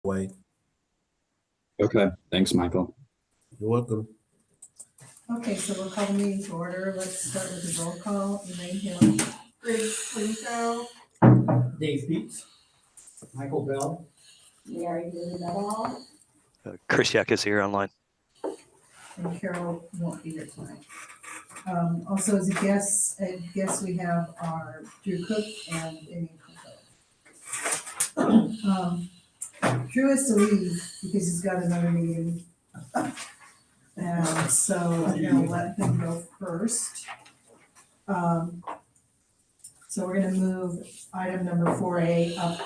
Way. Okay, thanks, Michael. You're welcome. Okay, so we'll call the meeting to order. Let's start with the roll call. Elaine Hill. Grace Quinto. Dave Beats, Michael Bell, Mary Lou Medall. Chris Yak is here online. And Carol won't be here tonight. Also as a guest we have our Drew Cook and Amy Coco. Drew has to leave because he's got another meeting. And so I'm gonna let him go first. So we're gonna move item number 4A up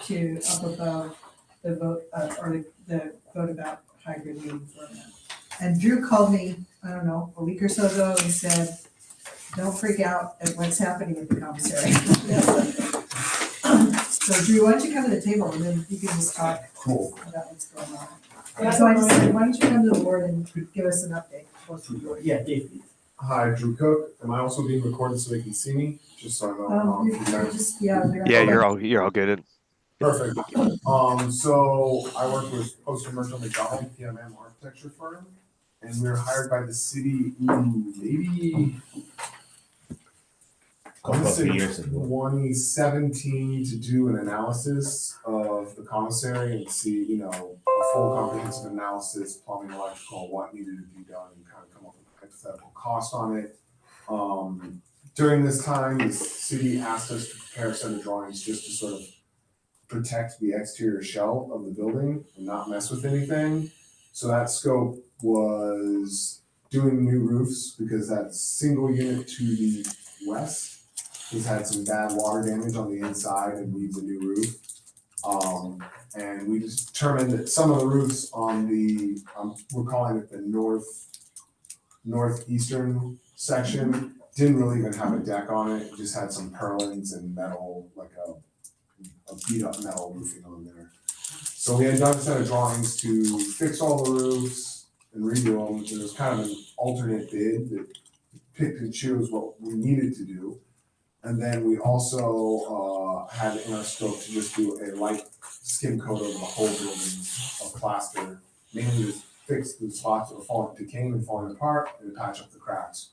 above the vote, or the vote about hybrid meeting format. And Drew called me, I don't know, a week or so ago and said, don't freak out at what's happening at the commissary. So Drew, why don't you come to the table and then you can just talk Cool. about what's going on. And so I just said, why don't you come to the board and give us an update? yeah, Dave Beats. Hi, Drew Cook. Am I also being recorded so they can see me? Just so I know. You just, yeah. Yeah, you're all good. Perfect. So I work with Post Commercial McDonald, PMM architecture firm, and we were hired by the city maybe Couple of years ago. 2017 to do an analysis of the commissary and see, a full comprehensive analysis, plumbing, electrical, what needed to be done, and kind of come up with a hypothetical cost on it. During this time, the city asked us to prepare a set of drawings just to sort of protect the exterior shell of the building and not mess with anything. So that scope was doing new roofs because that single unit to the west has had some bad water damage on the inside and needs a new roof. And we determined that some of the roofs on the, we're calling it the northeastern section, didn't really even have a deck on it. It just had some purlins and metal, like a beat up metal roofing on there. So we had done a set of drawings to fix all the roofs and redo them. And it was kind of an alternate bid that picked and chose what we needed to do. And then we also had in our scope to just do a light skim coat over the whole building of plaster, mainly to fix the spots that were decaying and falling apart and to patch up the cracks.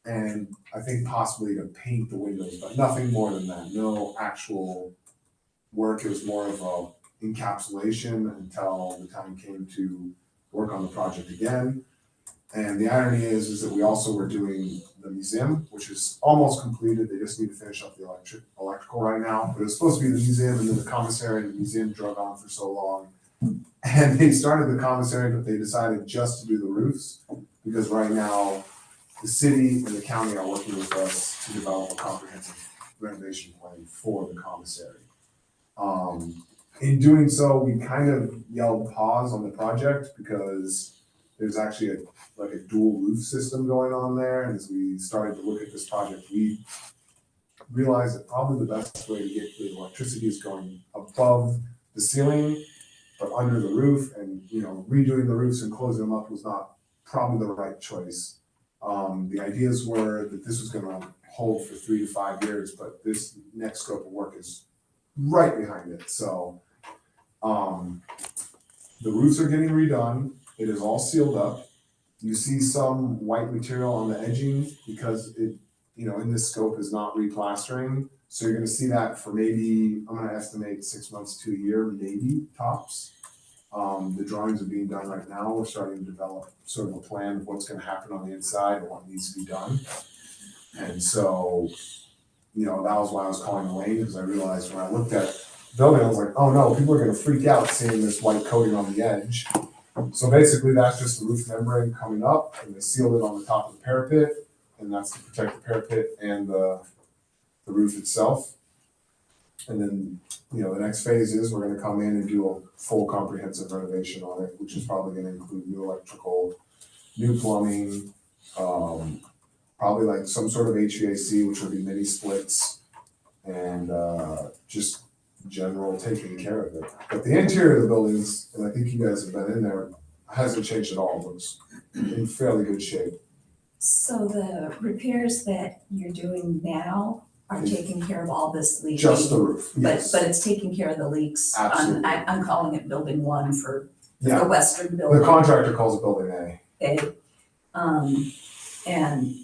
And I think possibly to paint the windows, but nothing more than that. No actual work. It was more of a encapsulation until the time came to work on the project again. And the irony is that we also were doing the museum, which is almost completed. They just need to finish up the electrical right now. But it was supposed to be the museum and then the commissary, and the museum drug on for so long. And they started the commissary, but they decided just to do the roofs because right now the city and the county are working with us to develop a comprehensive renovation plan for the commissary. In doing so, we kind of yelled pause on the project because there's actually a dual roof system going on there. And as we started to look at this project, we realized that probably the best way to get the electricity is going above the ceiling, but under the roof, and redoing the roofs and closing them up was not probably the right choice. The ideas were that this was going to hold for 3 to 5 years, but this next scope of work is right behind it. So the roofs are getting redone. It is all sealed up. You see some white material on the edging because it, in this scope is not replastering. So you're going to see that for maybe, I'm going to estimate 6 months to a year, maybe tops. The drawings are being done right now. We're starting to develop sort of a plan of what's going to happen on the inside and what needs to be done. And so, that was why I was calling Elaine, because I realized when I looked at the building, I was like, oh no, people are going to freak out seeing this white coating on the edge. So basically that's just the roof membrane coming up, and they sealed it on the top of the parapet, and that's to protect the parapet and the roof itself. And then, the next phase is we're going to come in and do a full comprehensive renovation on it, which is probably going to include new electrical, new plumbing, probably like some sort of HVAC, which will be mini splits, and just general taking care of it. But the interior of the buildings, and I think you guys have been in there, hasn't changed at all. It looks in fairly good shape. So the repairs that you're doing now are taking care of all this leaking. Just the roof, But, yes. but it's taking care of the leaks on, Absolutely. I'm calling it building one for the Yeah, western the building. contractor calls it building A. Okay, and,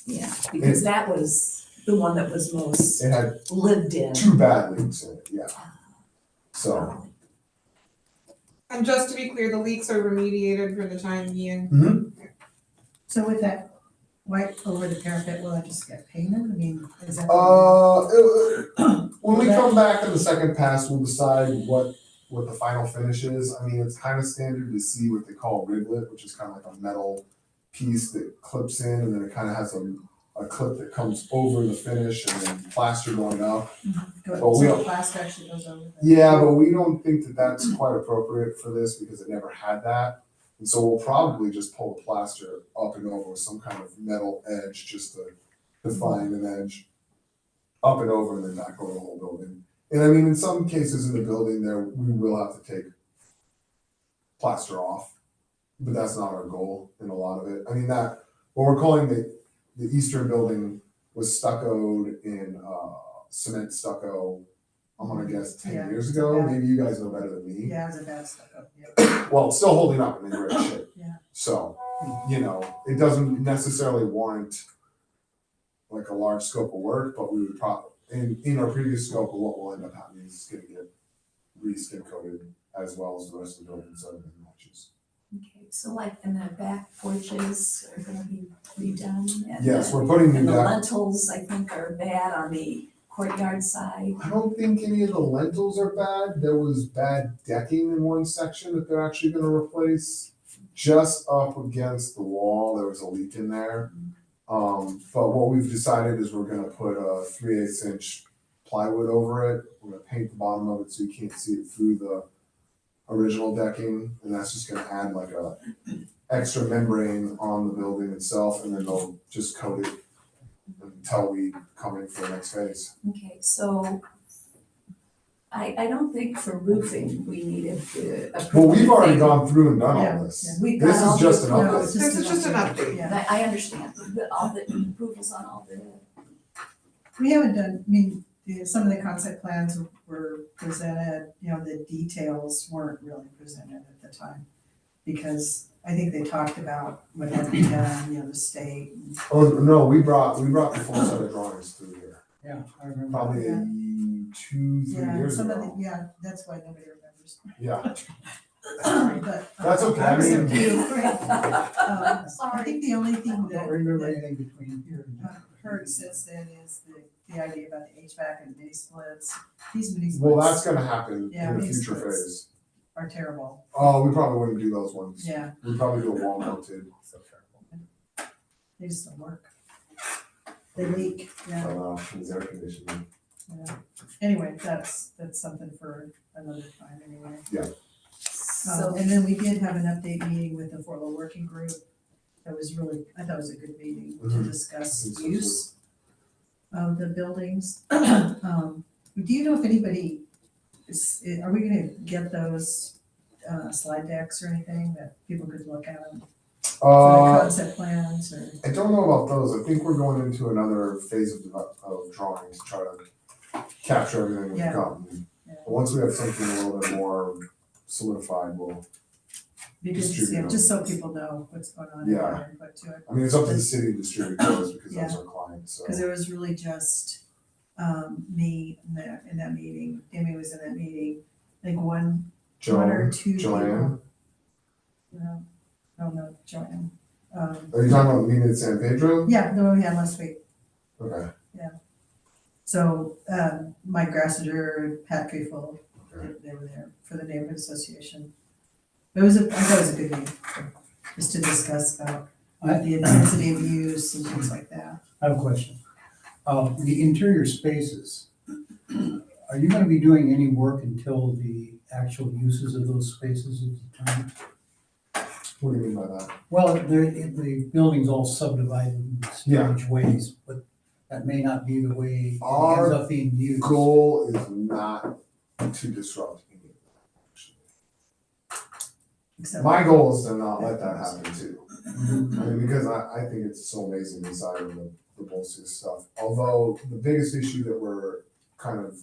yeah, because that was the one that was most It had lived in. 2 bad leaks in it, yeah. So, And just to be clear, the leaks are remediated for the time being. So with that white over the parapet, will I just get painted? I mean, is that? when we come back in the second pass, we'll decide what the final finish is. I mean, it's kind of standard to see what they call riblet, which is kind of like a metal piece that clips in, and then it kind of has a clip that comes over the finish, and then plaster going up. Good, But we so don't- the plaster actually goes over that? Yeah, but we don't think that that's quite appropriate for this because it never had that. And so we'll probably just pull the plaster up and over with some kind of metal edge just to define an edge. Up and over and then back over the whole building. And I mean, in some cases in the building there, we will have to take plaster off, but that's not our goal in a lot of it. I mean, that, what we're calling the eastern building was stuccoed in cement stucco, I'm gonna guess 10 Yeah. years ago. Yeah. Maybe you guys know better than me. Yeah, it was a bad stuff up, yeah. Well, it's still holding up and in great shape. Yeah. So, you know, it doesn't necessarily warrant like a large scope of work, but we would probably, in our previous scope of what will end up happening is it's gonna get re-skin coated as well as the rest of the building, so everything matches. Okay, so like, and the back porches are gonna be redone, and Yes, the, we're putting and new the deck. lentils, I think, are bad on the courtyard side. I don't think any of the lentils are bad. There was bad decking in one section that they're actually gonna replace. Just up against the wall, there was a leak in there. But what we've decided is we're gonna put a 3/8 inch plywood over it. We're gonna paint the bottom of it so you can't see it through the original decking, and that's just gonna add like a extra membrane on the building itself, and then they'll just coat it until we come in for the next phase. Okay, so I don't think for roofing, we needed to approve. Well, we've already anything. gone through and done Yeah, all this. yeah. We This got all is just an the- No, update. it's This is just an update. Yeah, I understand, but all the approvals on all the, we haven't done, I mean, some of the concept plans were presented, you know, the details weren't really presented at the time. Because I think they talked about what had to be done, you know, the state. Oh, no, we brought the full set of drawings through here, Yeah, I remember. probably Yeah. 2-3 Yeah, years some of ago. the, yeah, that's why nobody remembers. Yeah, But. that's okay, I I was mean, up to you. I sorry. think the only I thing don't remember that anything between here and there. heard since then is the idea about the HVAC and mini splits. These mini well, that's splits gonna happen Yeah, in a these future splits. phase. are terrible. Oh, we probably wouldn't do those ones. Yeah, We'd probably do a wall mounted. they just don't work. They leak, yeah. It's air conditioning. Yeah. Anyway, that's something for another time anyway. so, And then we did have an update meeting with the Lowell working group. That was really, I thought it was a good meeting to Mhm. discuss I think so, use of the buildings. Do you know if anybody are we gonna get those slide decks or anything that people could look at them? For the concept plans or? I don't know about those. I think we're going into another phase of drawing to try to capture everything we've Yeah. gotten. Yeah. But once we have something a little bit more solidified, we'll, Because, distribute yeah, just so people know what's going on and Yeah. their input to it. I mean, it's up to the city to distribute those because that's our client, so. Because it was really just me in that meeting, Amy was in that meeting, I think one or two people. Joanne, No, Joanne. are you talking about the meeting at San Pedro? Yeah, the one we had last week. Okay, So Mike Grassinger, Pat Treeful, Okay. they were there for the neighborhood association. I thought it was a good meeting, just to discuss about the intensity of use and things like that. I have a question. The interior spaces, are you gonna be doing any work until the actual uses of those spaces is determined? what do you mean by that? Well, the building's all subdivided in strange ways, but that may not be the way it Our ends up being used. Goal is not to disrupt any of that, actually. Except- My goal is to not let that happen too. I mean, because I think it's so amazing inside of the bulkiest stuff. Although the biggest issue that we're kind of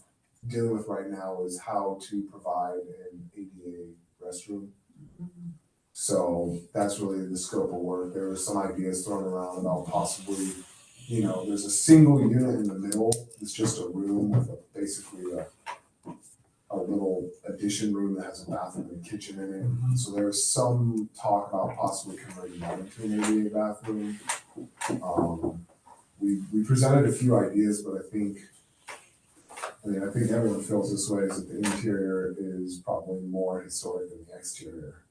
dealing with right now is how to provide an ADA restroom. So that's really the scope of work. There were some ideas thrown around about possibly, there's a single unit in the middle. It's just a room with basically a little addition room that has a bathroom and kitchen in it. So there's some talk about possibly converting that into an ADA bathroom. We presented a few ideas, but I think everyone feels this way, is that the interior is probably more historic than the exterior.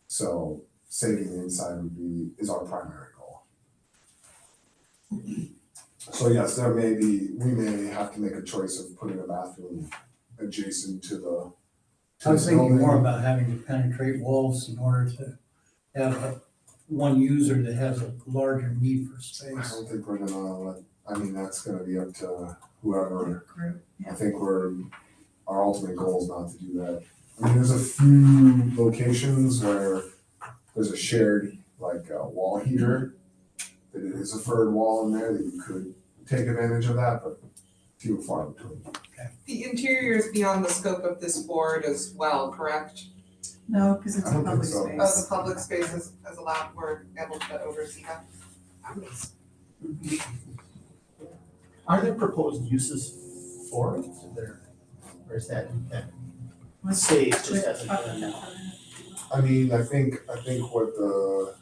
So saving the inside is our primary goal. So yes, we may have to make a choice of putting a bathroom adjacent to the. I was thinking more about having to penetrate walls in order to have one user that has a larger need for I space. don't think we're gonna that's gonna be up to whoever. Group, I think our ultimate goal is not to do that. I mean, there's a few locations where there's a shared wall heater, that it is a third wall in there that you could take advantage of that, but few and far between. The interior is beyond the scope of this board as well, correct? No, because it's I a don't think public so. space. Oh, the public space is allowed, we're able to oversee that. Are there proposed uses for it? Or is that say it just hasn't been announced? I mean, I think what the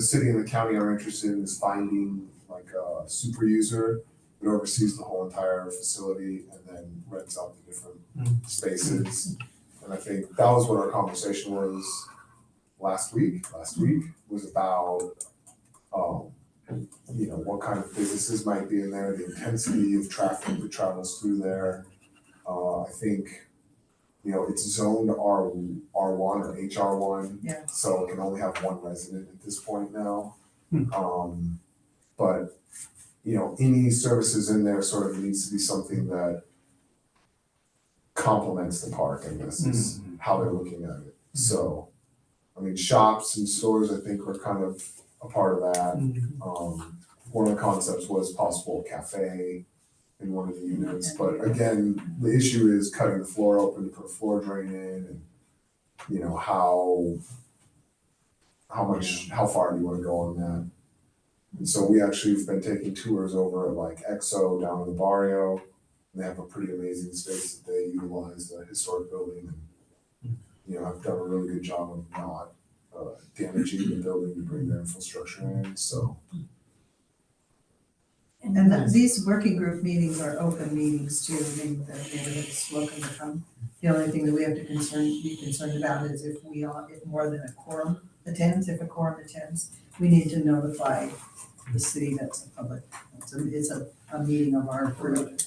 city and the county are interested in is finding a super user that oversees the whole entire facility and then rents out the different spaces. And I think that was what our conversation was last week. Last week was about, what kind of businesses might be in there, the intensity of traffic that travels through there. I think, it's zoned R1 or HR1. Yeah. So it can only have one resident at this point now. But, any services in there sort of needs to be something that complements the park, I guess, is how they're looking at it. So, shops and stores, I think, are kind of a part of that. One of the concepts was possible cafe in one of the units, but again, the issue is cutting the floor open to put a floor drain in, and how far do you want to go on that? And so we actually have been taking tours over at EXO down in the barrio, and they have a pretty amazing space that they utilize, the historic building, and I've done a really good job of not damaging the building to bring their infrastructure in. So. And these working group meetings are open meetings too. I mean, the neighborhood is welcome to come. The only thing that we have to be concerned about is if more than a quorum attends, if a quorum attends, we need to notify the city that's a public, it's a meeting of our group.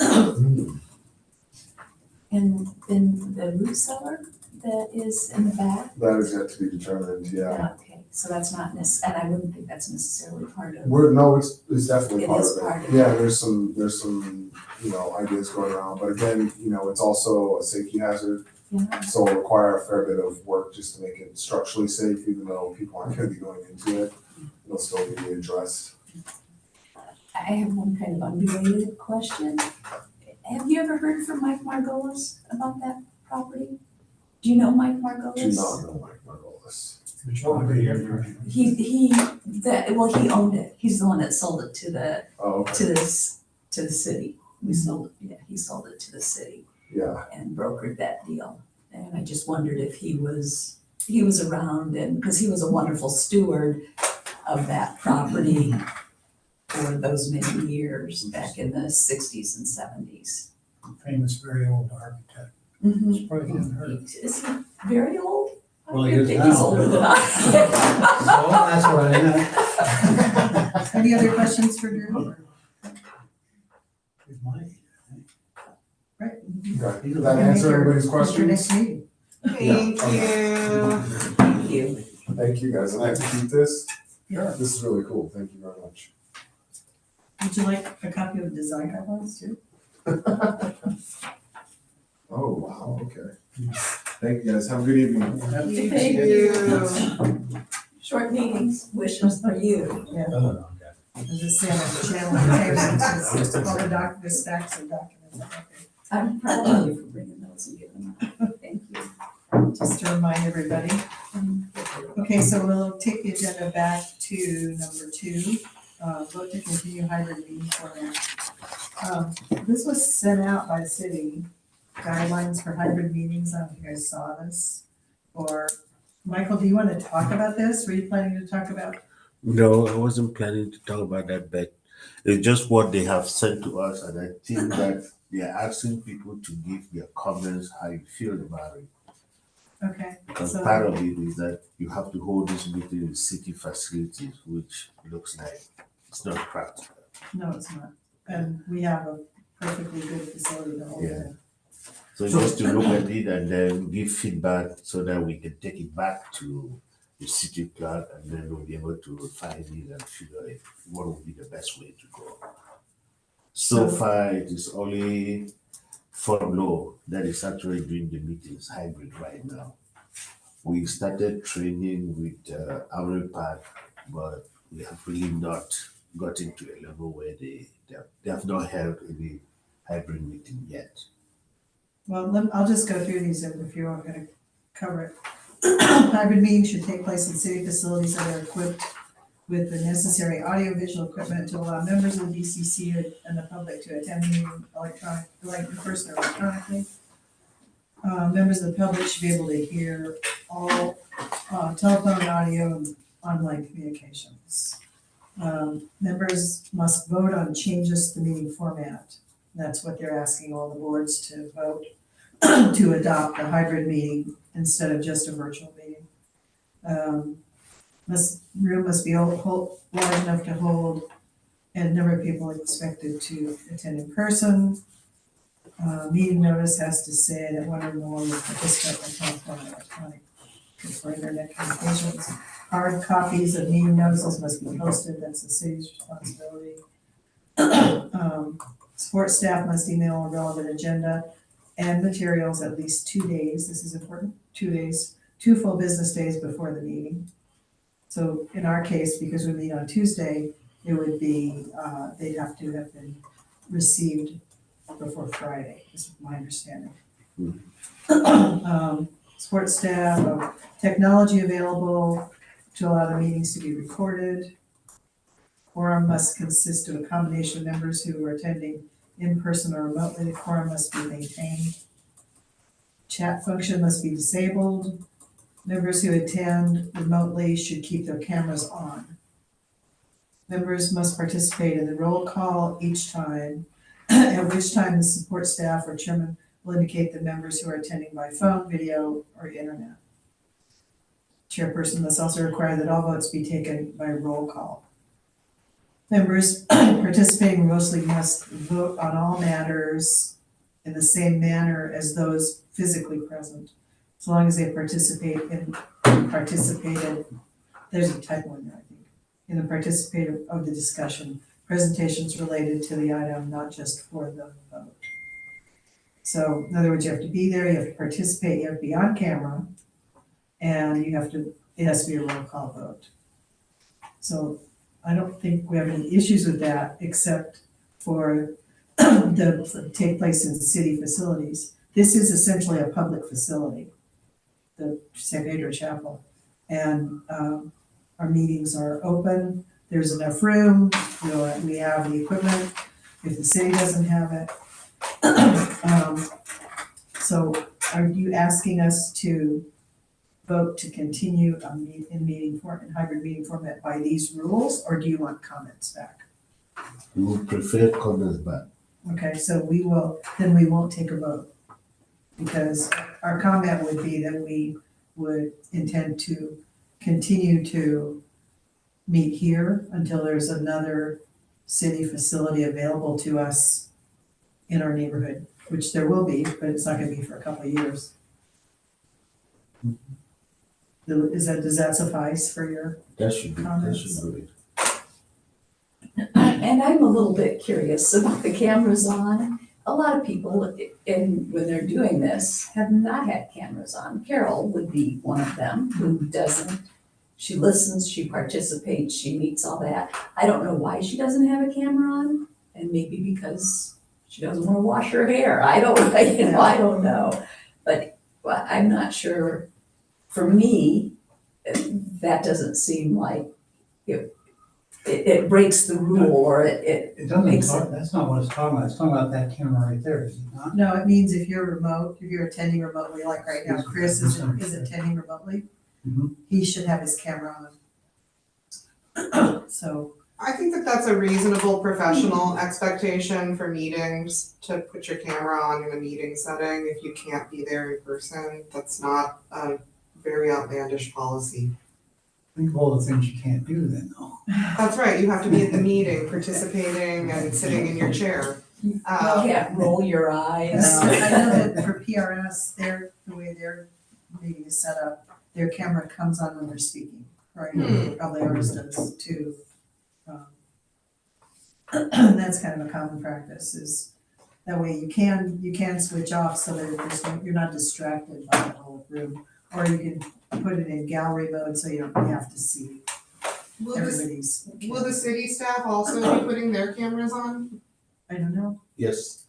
And then the root cellar that is in the back? That is yet to be determined, yeah. Okay, so that's not and I wouldn't think that's necessarily part of. It's definitely It part is of part it. of Yeah, there's some, ideas going around, but again, it's also a safety hazard. Yeah. So it'll require a fair bit of work just to make it structurally safe, even though people aren't gonna be going into it. It'll still need to be addressed. I have one kind of unrelated question. Have you ever heard from Mike Margolis about that property? Do you know Mike Margolis? Do not know Mike Margolis. Which one are you? He owned it. He's the one that sold it to the Oh, okay. to the city. We sold it, yeah, he sold it to the city Yeah, and brokered that deal. And I just wondered if he was around, and because he was a wonderful steward of that property for those many years back in the 60s and 70s. Famous, very old architect. Mm-hmm. It's probably been heard. Is he very old? Well, he I is think he's now. older than I. So that's what I meant. Any other questions for Drew? It might. Right. okay. Did that answer everybody's Your questions? next meeting. Thank you. Thank you. Thank you guys, and I can keep this. Yeah. This is really cool, thank you very much. Would you like a copy of the design guidelines too? Oh, wow, okay. Thank you guys, have a good evening. Thank you. Short meetings, wishes for you. Oh, okay. I was just saying, I'm channeling the table, it's just all the stacks of documents. Okay. I'm proud of you for bringing those and giving them out. Thank you. Just to remind everybody. Okay, so we'll take the agenda back to number 2, vote to continue hybrid meeting format. This was sent out by the city, guidelines for hybrid meetings. I don't know if you guys saw this. Or, Michael, do you want to talk about this? Were you planning to talk about? No, I wasn't planning to talk about that, but it's just what they have sent to us, and I think that they are asking people to give their comments, how you feel about it. Okay, Because so- part of it is that you have to hold this meeting in city facilities, which looks like it's not practical. no, it's not. And we have a perfectly good facility to hold it Yeah. in. So just to look at it and then give feedback so that we can take it back to the city clerk, and then we'll be able to refine it and figure out what would be the best way to go. So far, it is only Fort Low that is actually doing the meetings hybrid right now. We started training with Avon Park, but we have really not gotten to a level where they have not held any hybrid meeting yet. Well, I'll just go through these if you aren't gonna cover it. Hybrid meetings should take place in city facilities that are equipped with the necessary audiovisual equipment to allow members of the DCC and the public to attend the meeting in person or electronically. Members of the public should be able to hear all telephone and audio and online communications. Members must vote on changes to the meeting format. That's what they're asking all the boards to vote to adopt a hybrid meeting instead of just a virtual meeting. Room must be large enough to hold a number of people expected to attend in person. Meeting notice has to say that one or more will participate by telephone or electronic or internet communications. Hard copies of meeting notices must be posted, that's the city's responsibility. Support staff must email a relevant agenda and materials at least 2 days, this is important, 2 days, 2 full business days before the meeting. So in our case, because we meet on Tuesday, it would be, they'd have to have been received before Friday, is my understanding. Support staff, technology available to allow the meetings to be recorded. Quorum must consist of a combination of members who are attending in person or remotely. The quorum must be maintained. Chat function must be disabled. Members who attend remotely should keep their cameras on. Members must participate in the roll call each time, at which time the support staff or chairman will indicate the members who are attending by phone, video, or internet. Chairperson must also require that all votes be taken by roll call. Members participating remotely must vote on all matters in the same manner as those physically present, as long as they participated, there's a typo in there, I think, in the participative of the discussion, presentations related to the item, not just for the vote. So in other words, you have to be there, you have to participate, you have to be on camera, and it has to be a roll call vote. So I don't think we have any issues with that, except for the take place in city facilities. This is essentially a public facility, the San Pedro Chapel. And our meetings are open, there's enough room, we have the equipment, if the city doesn't have it. So are you asking us to vote to continue in hybrid meeting format by these rules, or do you want comments back? We would prefer comments back. Okay, so we won't take a vote, because our comment would be that we would intend to continue to meet here until there's another city facility available to us in our neighborhood, which there will be, but it's not gonna be for a couple of years. Does that suffice for your That should be comments? good. And I'm a little bit curious about the cameras on. A lot of people, when they're doing this, have not had cameras on. Carol would be one of them who doesn't. she listens, she participates, she meets all that. I don't know why she doesn't have a camera on, and maybe because she doesn't want to wash her hair. I don't, I don't know. But I'm not sure, for me, that doesn't seem like it breaks the rule, or It doesn't Makes talk, that's not what it's talking about, it's talking about that camera right there, is it not? No, it means if you're remote, if you're attending remotely, like right now, Chris is attending remotely, Mhm. he should have his camera on. So, I think that that's a reasonable professional expectation for meetings, to put your camera on in a meeting setting if you can't be there in person. That's not a very outlandish policy. Think of all the things you can't do then, though. That's right, you have to be at the meeting, participating and sitting in your chair. you can't roll your eyes. I know that for PRS, the way their meeting is set up, their camera comes on when they're speaking, right? Probably ours does too. That's kind of a common practice, is that way you can switch off so that you're not distracted by the whole room. Or you can put it in gallery mode so you don't have to see Will the, everybody's. will the city staff also be putting their cameras on? I don't know. Yes,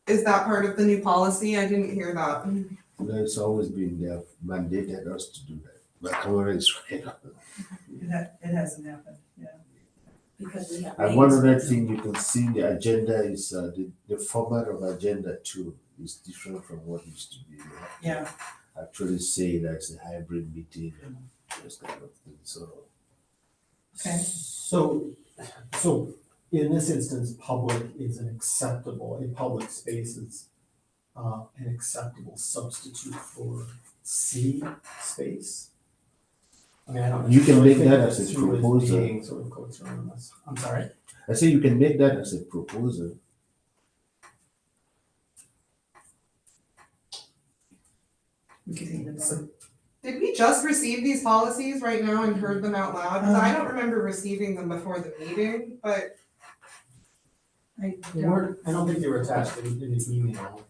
Is that part of the new policy? I didn't hear that. it's always been there, mandated us to do that. My camera is right on. It hasn't happened, yeah. Because we have. And one other thing you can see in the agenda is the format of agenda too is different from what used to be. You have to Yeah. actually say that it's a hybrid meeting and those kind of things, so. Okay. So in this instance, public is a public space is an acceptable substitute for city space? I mean, I don't. You can necessarily make think that of as a it through as proposal. being sort of coterminous. I'm sorry? I say you can make that as a proposal. We could even vote. Did we just receive these policies right now and heard them out loud? Because I don't remember receiving them before the meeting, but I They don't, weren't, I don't think they were attached in the email.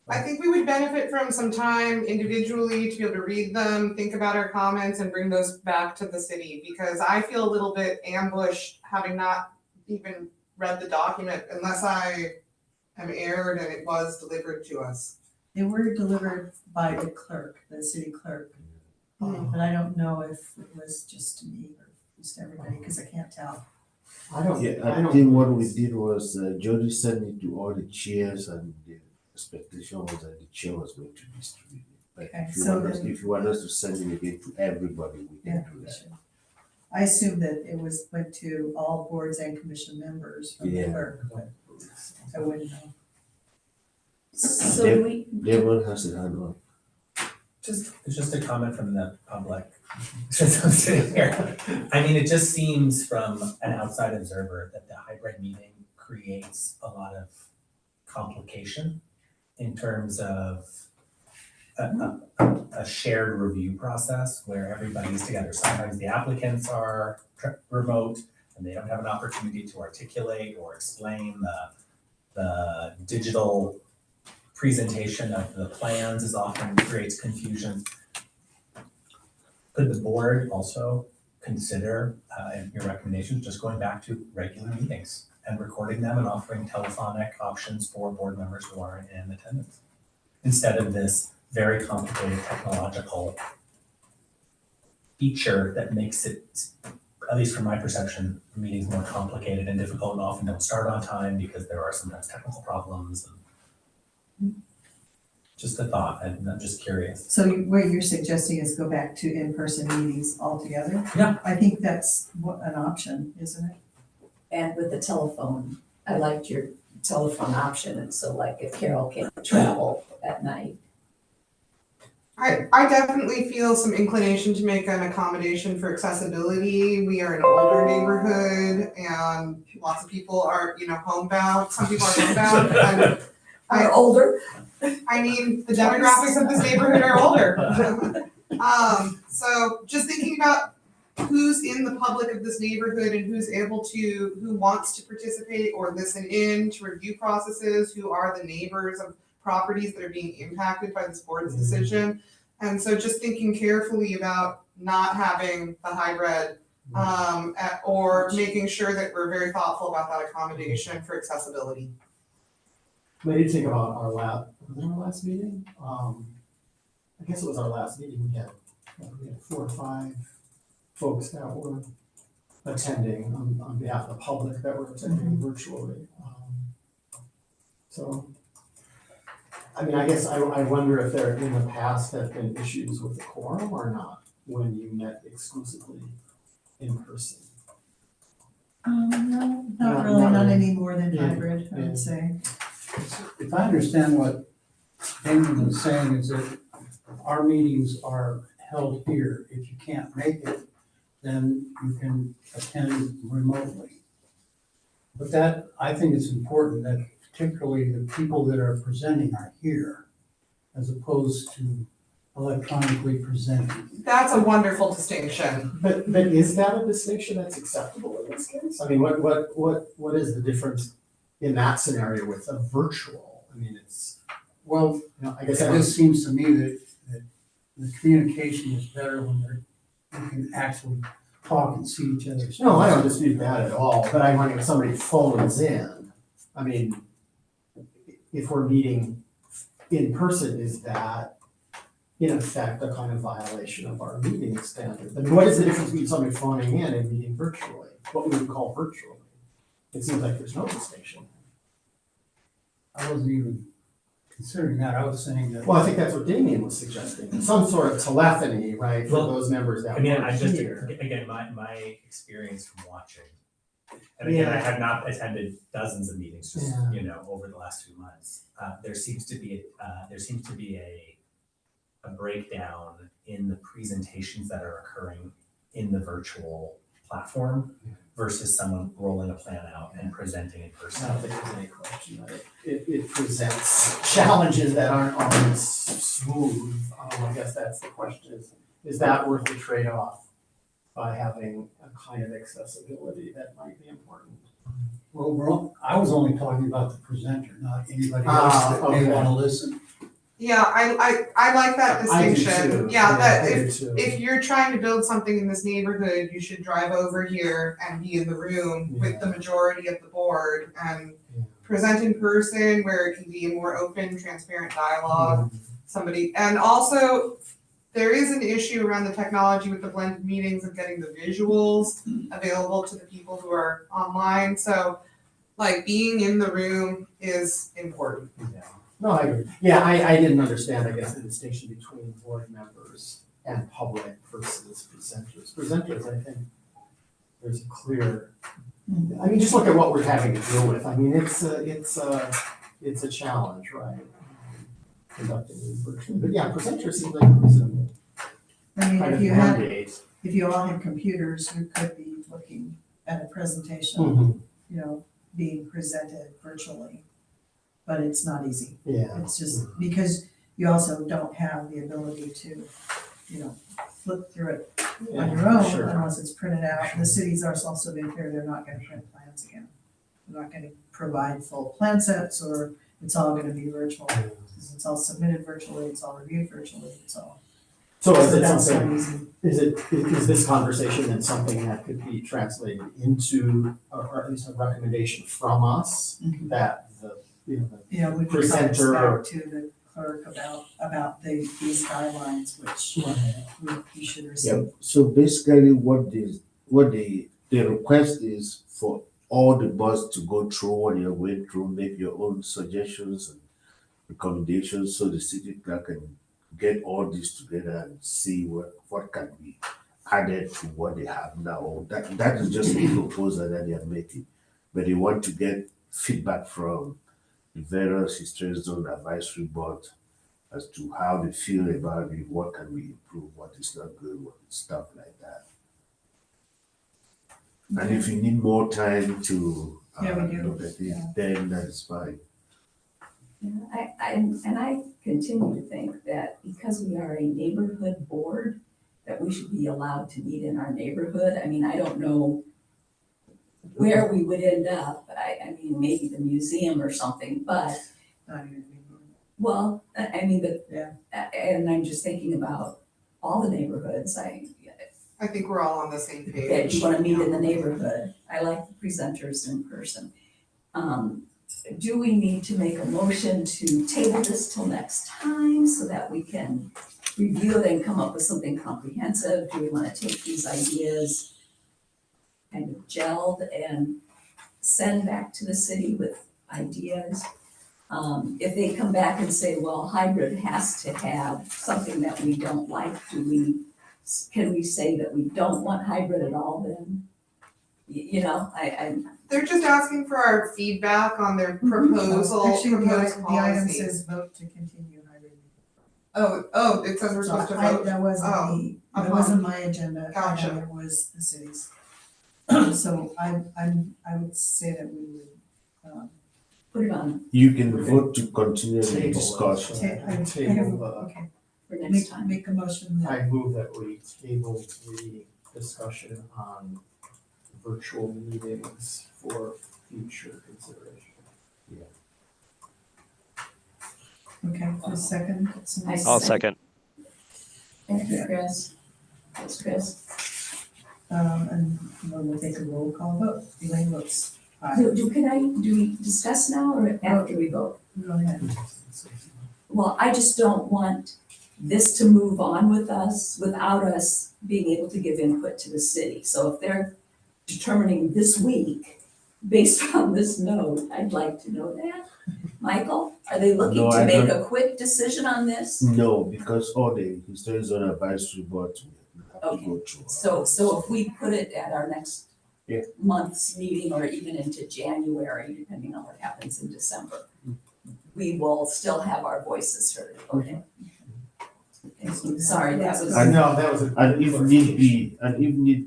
I think we would benefit from some time individually to be able to read them, think about our comments, and bring those back to the city. Because I feel a little bit ambushed, having not even read the document, unless I am aired and it was delivered to us. they were delivered by the clerk, the city clerk. But I don't know if it was just to me or just to everybody, because I can't tell. I don't. Yeah, I I don't think what we did was Jody sent it to all the chairs, and the expectation was that the chair was going to distribute it. But Okay, if you so want us, then- if you want us to send it again to everybody, we Yeah, can do we that. should. I assume that it went to all boards and commission members from the Yeah. clerk, but I wouldn't know. So do we, Devon has it hand on. Just a comment from the public, since I'm sitting here. I mean, it just seems from an outside observer that the hybrid meeting creates a lot of complication in terms of a shared review process where everybody's together. Sometimes the applicants are remote and they don't have an opportunity to articulate or explain the digital presentation of the plans is often creates confusion. Could the board also consider, in your recommendations, just going back to regular meetings and recording them and offering telephonic options for board members who aren't in attendance? Instead of this very complicated technological feature that makes it, at least from my perception, meetings more complicated and difficult and often don't start on time because there are sometimes technical problems. Just a thought, and I'm just curious. So what you're suggesting is go back to in-person meetings altogether? Yeah. I think that's an option, isn't it? and with the telephone, I liked your telephone option, and so like if Carol can't travel at night. I definitely feel some inclination to make an accommodation for accessibility. We are an older neighborhood and lots of people are, homebound. Some people are homebound and Are older, I mean, the demographics of this neighborhood are older. So just thinking about who's in the public of this neighborhood and who wants to participate or listen in to review processes, who are the neighbors of properties that are being impacted by this board's decision. And so just thinking carefully about not having the hybrid, or making sure that we're very thoughtful about that accommodation for accessibility. I did think about was it our last meeting? I guess it was our last meeting, we had 4 or 5 folks that were attending on behalf of the public that were attending virtually. So, I mean, I guess I wonder if there in the past have been issues with the quorum or not, when you met exclusively in person. No, Not- not really, not not really. any more than Yeah, hybrid, I yeah. would say. If I understand what Damon was saying is that our meetings are held here. If you can't make it, then you can attend remotely. But that, I think it's important that particularly the people that are presenting are here as opposed to electronically presenting. That's a wonderful distinction. But is that a distinction that's acceptable in this case? I mean, what is the difference in that scenario with a virtual? I mean, Well, you know, I it guess just seems to me that the communication is better when you can actually talk and see each other's. no, I don't dispute that at all, but I wonder if somebody phones in, I mean, if we're meeting in person, is that in effect a kind of violation of our meeting standards? I mean, what is the difference between somebody phoning in and meeting virtually, what we would call virtually? It seems like there's no distinction. I wasn't even considering that. I was saying that. Well, I think that's what Damien was suggesting, some sort of telephony, right, for Well, those members that I mean, weren't I just, here. again, my experience from watching. And again, I have not attended dozens of meetings, just, Yeah. you know, over the last few months. There seems to be a breakdown in the presentations that are occurring in the virtual platform versus someone rolling a plan out and presenting in I person. don't think there's any question that it presents challenges that aren't always smooth. I guess that's the question, is that worth the trade-off by having a kind of accessibility that might be important? Well, I was only talking about the presenter, not anybody Ah, else that may okay. want to listen. Yeah, I like that I do distinction. too. Yeah, that I do if too. if you're trying to build something in this neighborhood, you should drive over here and be in the room with the majority of the board and Yeah. present in person where it can be a more open, transparent dialogue. Mhm. Somebody, and also there is an issue around the technology with the blended meetings of getting the visuals available to the people who are online. So like being in the room is important. Yeah. No, I agree. Yeah, I didn't understand, I guess, the distinction between board members and public versus presenters. Presenters, I think, there's a clear, I mean, just look at what we're having to deal with. I mean, it's a challenge, right? Conducting these virtually, but yeah, presenters seem like a reasonable I mean, kind if of you had, mandate. if you all had computers, you could be looking at a presentation, Mhm. you know, being presented virtually. But it's not easy. Yeah. It's just because you also don't have the ability to, you know, flip through it on Yeah, your own sure. unless it's printed out. The cities are also been clear, they're not gonna print plans again. They're not gonna provide full plan sets, or it's all gonna be virtual. Because it's all submitted virtually, it's all reviewed virtually, it's all. So is it that's not something, easy. is this conversation then something that could be translated into, or at least a recommendation from us Mhm. that the, you know, Yeah, we can Presenter come or- back to the clerk about these guidelines, which you should Yeah, receive. so basically the request is for all the boards to go through what you're going through, make your own suggestions and recommendations, so the city clerk can get all this together and see what can be added to what they have now. That is just a proposal that they are making. But they want to get feedback from the various historic zone advisory board as to how they feel about it, what can we improve, what is not good, what stuff like that. And if you need more time to Yeah, we do. look at it, Yeah. then that is fine. Yeah, I continue to think that because we are a neighborhood board, that we should be allowed to meet in our neighborhood. I mean, I don't know where we would end up. I mean, maybe the museum or something, but Not even anymore. Well, I mean, Yeah. and I'm just thinking about all the neighborhoods, I think we're all on the same that page. you wanna meet in the neighborhood. I like the presenters in person. Do we need to make a motion to table this till next time so that we can review it and come up with something comprehensive? Do we wanna take these ideas kind of gelled and send back to the city with ideas? If they come back and say, well, hybrid has to have something that we don't like, can we say that we don't want hybrid at all then? You know, They're just asking for our feedback on their proposal, Actually, proposed the item policy. says vote to continue hybrid. Oh, it says we're supposed to vote? That wasn't Oh, the, that wasn't my agenda. Gotcha. It was the city's. So I would say that we would, put it on You can vote to continue the Table it. discussion. I would, Table, okay, for next time. make a motion that, I move that we table the discussion on virtual meetings for future consideration. okay, for a second. I'll second. Thank you, Chris. Thanks, Chris. And we'll take a roll call vote. Elaine votes aye. Do we discuss now or after we vote? Go ahead. Well, I just don't want this to move on with us without us being able to give input to the city. So if they're determining this week based on this note, I'd like to know that. Michael, are they looking No, to I make don't- a quick decision on this? No, because all the historic zone advisory board we have to Okay. go through. So if we put it at our next Yeah. month's meeting or even into January, depending on what happens in December, we will still have our voices heard, okay? Okay, so sorry, that was. No, that was a. And if need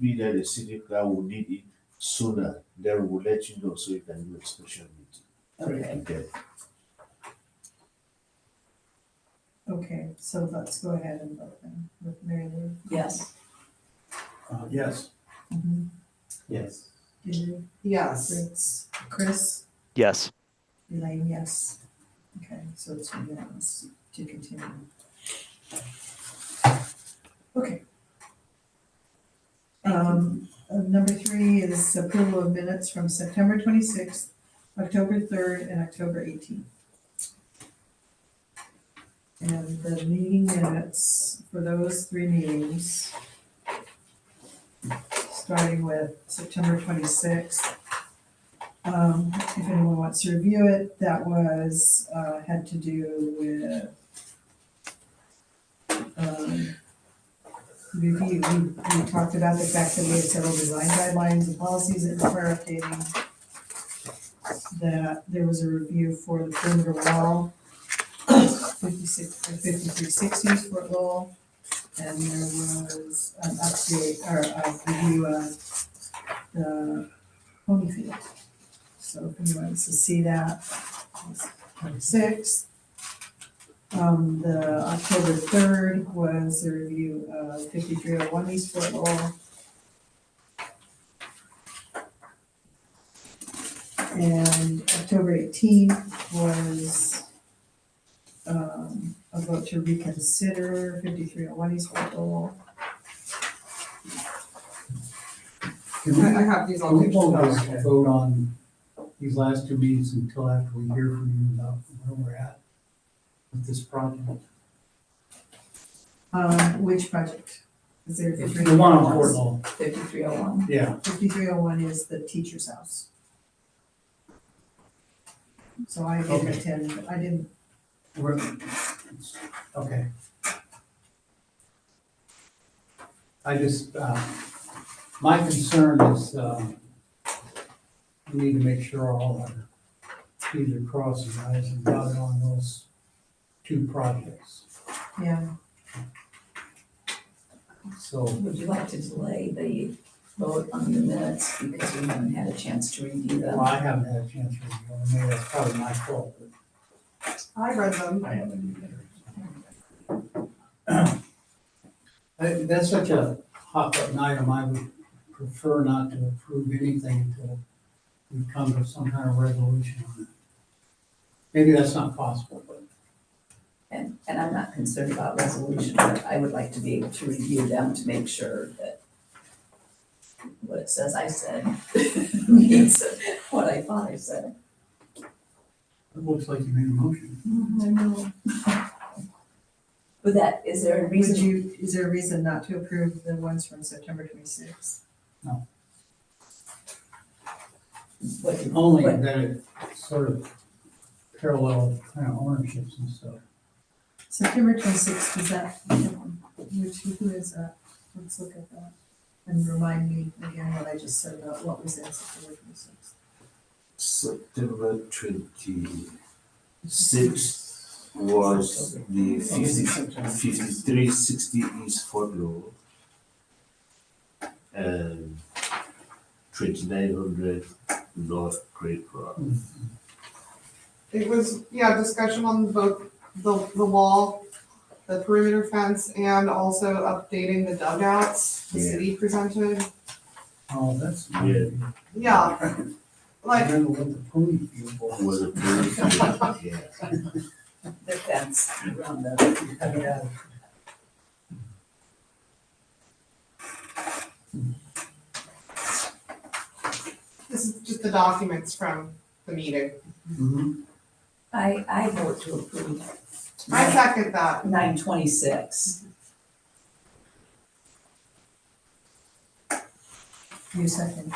be that the city clerk will need it sooner, then we'll let you know so you can do a special meeting. Okay. Okay, so let's go ahead and vote then with Mary Lou. Yes, Yes. Mhm. Yes. Deirdre, Yes. Fritz, Chris, Yes. Elaine, yes. Okay, so it's unanimous to continue. Okay. Number 3 is approval of minutes from September 26th, October 3rd, and October 18th. And the meeting minutes for those 3 meetings, starting with September 26th. If anyone wants to review it, that was, had to do with review, we talked about the fact that we had several design guidelines and policies that require updating. That there was a review for the perimeter wall, 5360 Fort Lowell. And there was an update, or a review of the Ponyfield. So if anyone wants to see that, it's 26th. The October 3rd was a review of 5301 East Fort Lowell. And October 18th was a vote to reconsider 5301 East Fort Lowell. Can we, I have these can all. we hold this vote on these last 2 meetings until after we hear from you about where we're at with this project? Which project? Is there The one on Fort Lowell, 5301. yeah. 5301 is the teacher's house. So I didn't Okay. attend, I didn't, We're- Okay. I just, my concern is, we need to make sure all our T's are crossed and I's are dotted on those 2 projects. yeah, So, Would you like to delay the vote on your minutes because we haven't had a chance to review them? well, I haven't had a chance to review them, maybe that's probably my fault, but I read them. I haven't either. That's such a hot button item, I would prefer not to approve anything until we come to some kind of resolution on it. Maybe that's not possible, but And I'm not concerned about resolution, but I would like to be able to review them to make sure that what it says I said means what I thought I said. It looks like you made a motion. I know. But that, is there a Would reason? you, is there a reason not to approve the ones from September 26th? What, Only what- that it sort of parallel kind of ownerships and stuff. September 26th, is that, who is that? Let's look at that. And remind me again what I just said about what was in September 26th. September 26th was the 5360 East Fort Lowell and 2900 North Great Rock. It was, yeah, discussion on both the wall, the perimeter fence, and also updating the dugouts the Yeah. city presented. Oh, that's. Yeah. Yeah, I like, remember what the pony field was. Was a very yeah. the fence around the, Yeah. this is just the documents from the meeting. I vote to approve. I second that. 926. You second.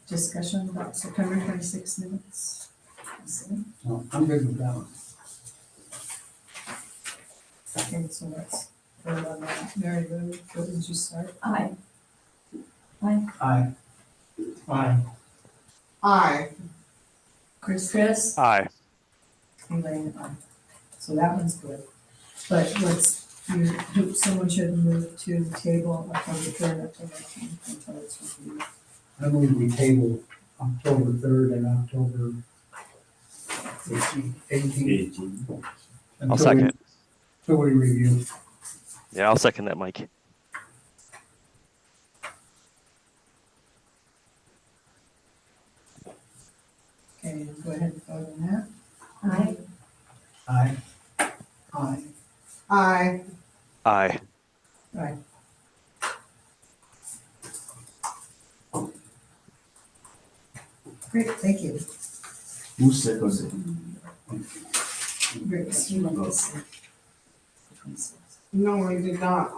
Discussion about September 26th minutes. No, I'm good with that one. Okay, so let's vote on that. Mary Lou, what did you start? Aye. Aye. Aye. Aye. Chris? Aye. Elaine, aye. So that one's good. But someone should move to table October 3rd, October 10th until it's reviewed. I believe we tabled October 3rd and October 18th. 18. I'll second. Until we review. Yeah, I'll second that, Mike. Okay, go ahead and vote on that. Aye. Aye. Aye. Aye. Aye. Aye. Great, thank you. Who seconded it? Great. You want this? No, we did not.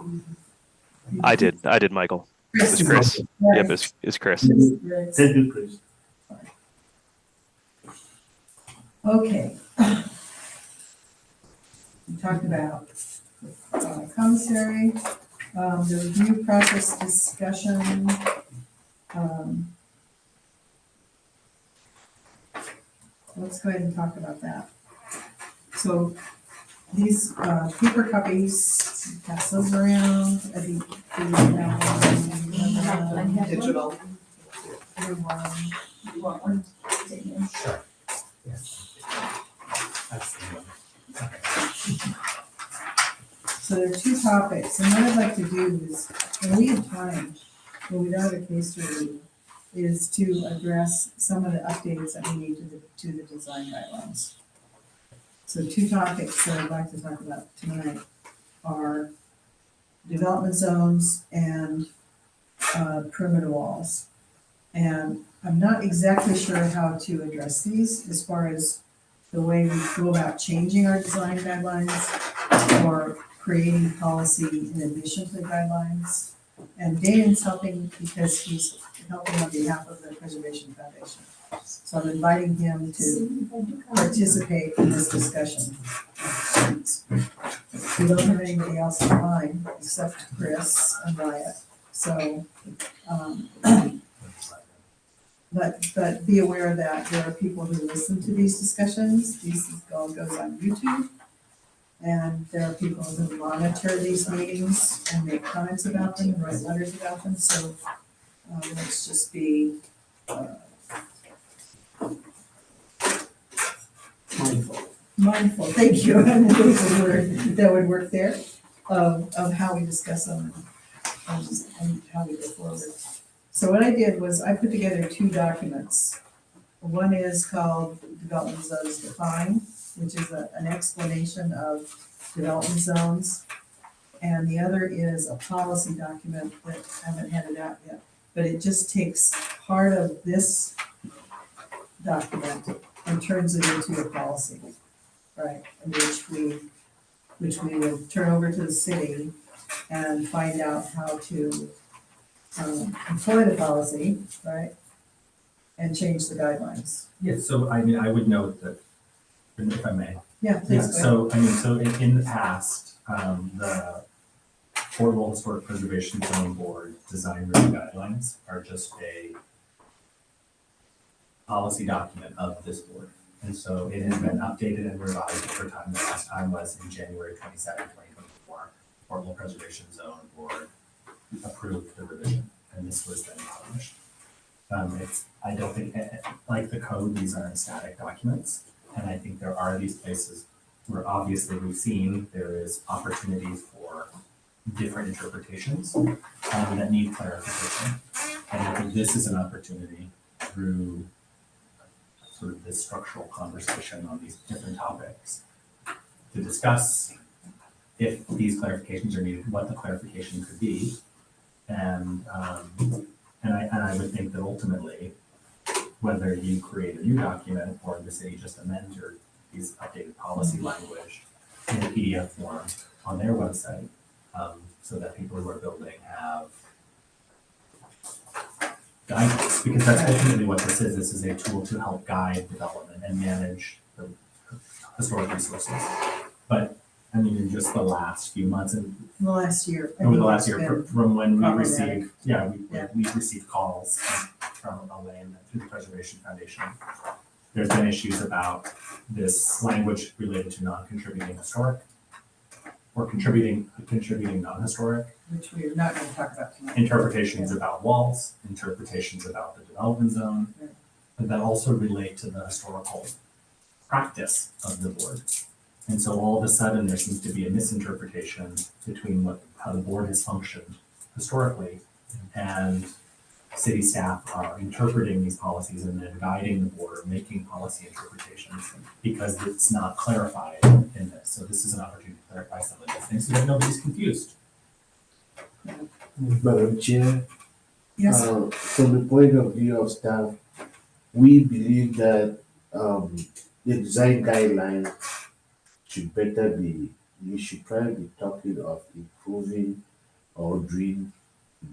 I did, Michael. It's Chris. Yep, it's Chris. Great. Thank you, Chris. Okay. We talked about commissary, the review process discussion. Let's go ahead and talk about that. So these paper copies, pass those around. I think Digital. everyone. You want one? Take it in. Sure. Yes. That's the one. Okay. So there are two topics, and what I'd like to do is, when we have time, when we don't have a case to read, is to address some of the updates that we need to the design guidelines. So two topics that I'd like to talk about tonight are development zones and perimeter walls. And I'm not exactly sure how to address these as far as the way we go about changing our design guidelines or creating policy in addition to the guidelines. And Dan's helping because he's helping on behalf of the Preservation Foundation. So I'm inviting him to participate in this discussion. We don't have anybody else in line except Chris and Wyatt. So, but be aware that there are people who listen to these discussions. These all goes on YouTube. And there are people who monitor these meetings and make comments about them and write letters about them. So let's just be mindful, thank you, and there's a word that would work there, of how we discuss them and how we go forward. So what I did was I put together two documents One is called Development Zones Defined, which is an explanation of development zones. And the other is a policy document that I haven't handed out yet, but it just takes part of this document and turns it into a policy, right? And which we will turn over to the city and find out how to employ the policy, right? And change the guidelines. Yeah, so I mean, I would note that, if I may. Yeah, please go ahead. So, I mean, so in the past, the Lowell Historic Preservation Zone Board design review guidelines are just a policy document of this board. And so it has been updated and revised over time. The last time was in January 22nd, 2024. Lowell Preservation Zone Board approved the revision, and this was then published. I don't think, like the code, these aren't static documents. And I think there are these places where obviously we've seen there is opportunity for different interpretations that need clarification. And I think this is an opportunity through sort of this structural conversation on these different topics to discuss if these clarifications are needed, what the clarification could be. And I would think that ultimately, whether you create a new document or the city just amends your these updated policy language in a PDF form on their website, so that people who are building have guidance, because that's ultimately what this is. This is a tool to help guide development and manage the historic resources. But I mean, in just the last few months and The last year. I over think the last it's year, been from when we problematic. received, we've received calls from Elaine through the Preservation Foundation. There's been issues about this language related to non-contributing historic or contributing non-historic, Which we're not gonna talk about tonight. interpretations about walls, interpretations about the development zone, Right. but that also relate to the historical practice of the board. And so all of a sudden, there seems to be a misinterpretation between how the board has functioned historically and city staff are interpreting these policies and then guiding the board, making policy interpretations because it's not clarified in this. So this is an opportunity to clarify some of these things so that nobody's confused. Madam Chair, Yes, from the point of view of staff, we believe that the design guidelines should better be, we should try to be talking of improving or doing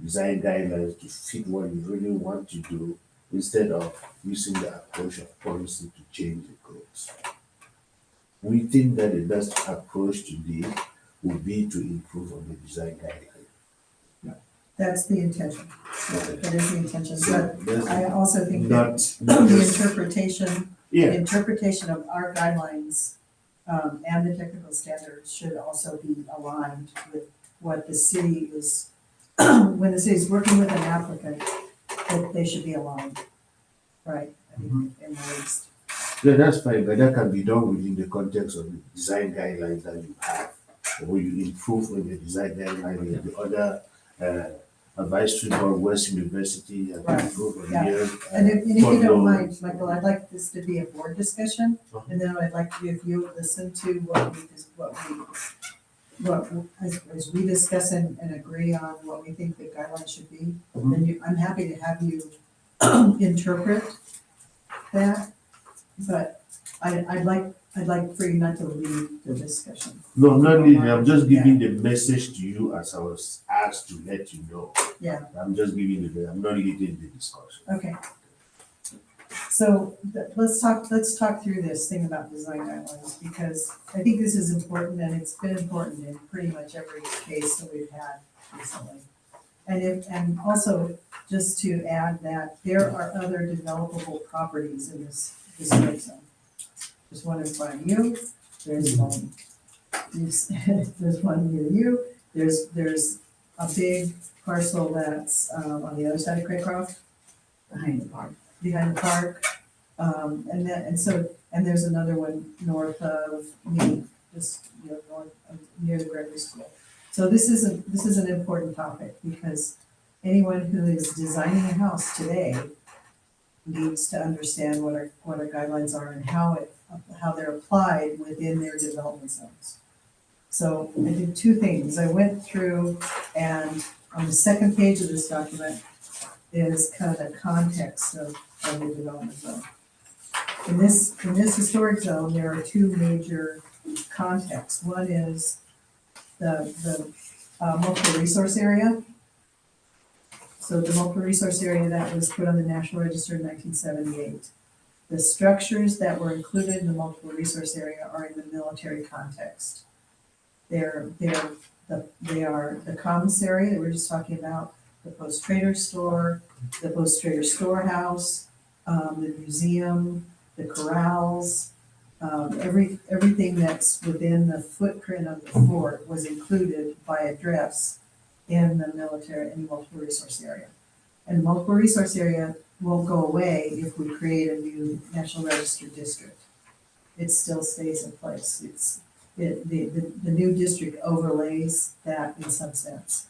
design guidelines to fit what you really want to do instead of using the approach of policy to change the codes. We think that the best approach to this would be to improve on the design guidelines. that's the intention. That is the intention, So but that's I also think not, that not the just, interpretation yeah, the interpretation of our guidelines and the technical standards should also be aligned with what the city is, when the city's working with an applicant, that they should be aligned, right? I mean, in the least. yeah, that's fine, but that can be done within the context of the design guidelines that you have. Or you improve on the design guideline and the other advisory board, West University, and Right, improve on yeah. here. And if you don't follow- mind, Michael, I'd like this to be a board discussion, and then I'd like you, if you listen to as we discuss and agree on what we think the guidelines should be, then I'm happy to have you interpret that, but I'd like for you not to lead the discussion. No, I'm not leading, I'm just giving the message to you as I was asked to let you know. Yeah. I'm just giving it, I'm not leading the discussion. Okay. So let's talk through this thing about design guidelines, because I think this is important, and it's been important in pretty much every case that we've had recently. And also, just to add that there are other developable properties in this district zone. There's one in front of you, there's one, there's one near you, there's a big parcel that's on the other side of Craycroft, behind the park. behind the park. And there's another one north of me, just, north of, near the Gregory School. So this is an important topic, because anyone who is designing a house today needs to understand what our guidelines are and how they're applied within their development zones. So I did two things. I went through, and on the second page of this document is kind of the context of the development zone. In this historic zone, there are two major contexts. One is the multiple resource area. So the multiple resource area that was put on the National Register in 1978. The structures that were included in the multiple resource area are in the military context. They are the commissary that we were just talking about, the post-trader store, the post-trader storehouse, the museum, the corrals, everything that's within the footprint of the fort was included by address in the military and multiple resource area. And multiple resource area won't go away if we create a new National Register district. It still stays in place. The new district overlays that in some sense.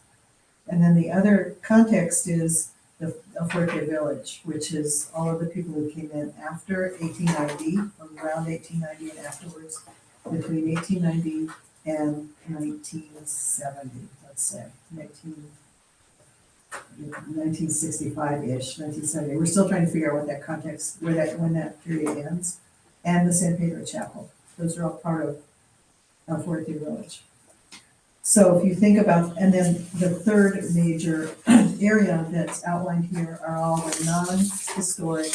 And then the other context is the Fuerte Village, which is all of the people who came in after 1890, around 1890 and afterwards, between 1890 and 1970, let's say, 1965-ish, 1970. We're still trying to figure out what that context, when that period ends, and the San Pedro Chapel. Those are all part of Fuerte Village. So if you think about, and then the third major area that's outlined here are all the non-historic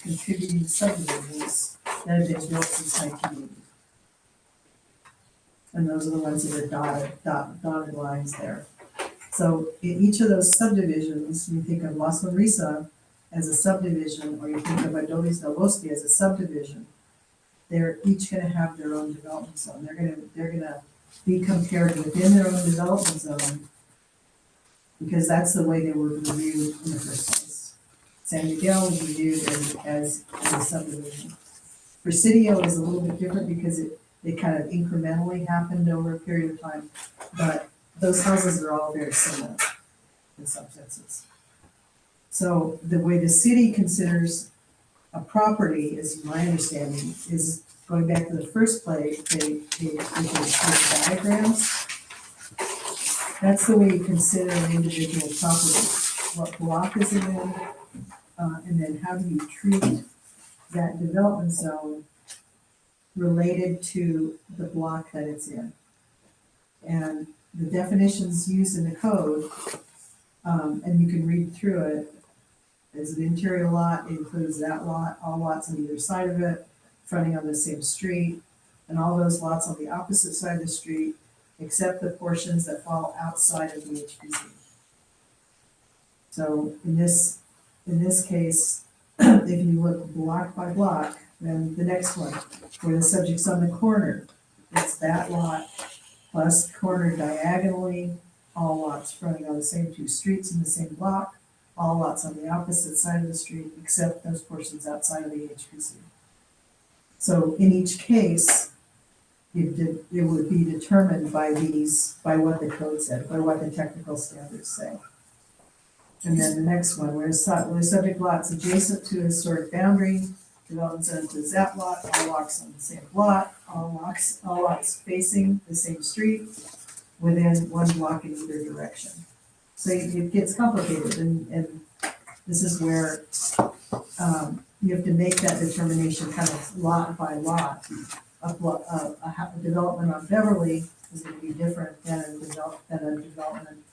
contributing subdivisions that have been built since 1980. And those are the ones that are dotted lines there. So in each of those subdivisions, you think of Las Marisa as a subdivision, or you think of Adolis del Bosque as a subdivision, they're each gonna have their own development zone. They're gonna be compared within their own development zone, because that's the way they were reviewed in the first place. San Miguel was reviewed as a subdivision. Presidio is a little bit different because it kind of incrementally happened over a period of time, but those houses are all very similar in some senses. So the way the city considers a property, is my understanding, is going back to the first page, they diagrams. That's the way you consider an individual property. What block is it in? And then how do you treat that development zone related to the block that it's in? And the definitions used in the code, and you can read through it, is an interior lot, includes that lot, all lots on either side of it, fronting on the same street, and all those lots on the opposite side of the street, except the portions that fall outside of the HPC. So in this case, if you look block by block, then the next one, where the subject's on the corner, it's that lot plus corner diagonally, all lots fronting on the same two streets in the same block, all lots on the opposite side of the street, except those portions outside of the HPC. So in each case, it would be determined by what the code said, by what the technical standards say. And then the next one, where the subject lot's adjacent to a historic boundary, development zone to that lot, all lots on the same lot, all lots facing the same street, within one block in either direction. So it gets complicated, and this is where you have to make that determination kind of lot by lot. A development on Beverly is going to be different than a development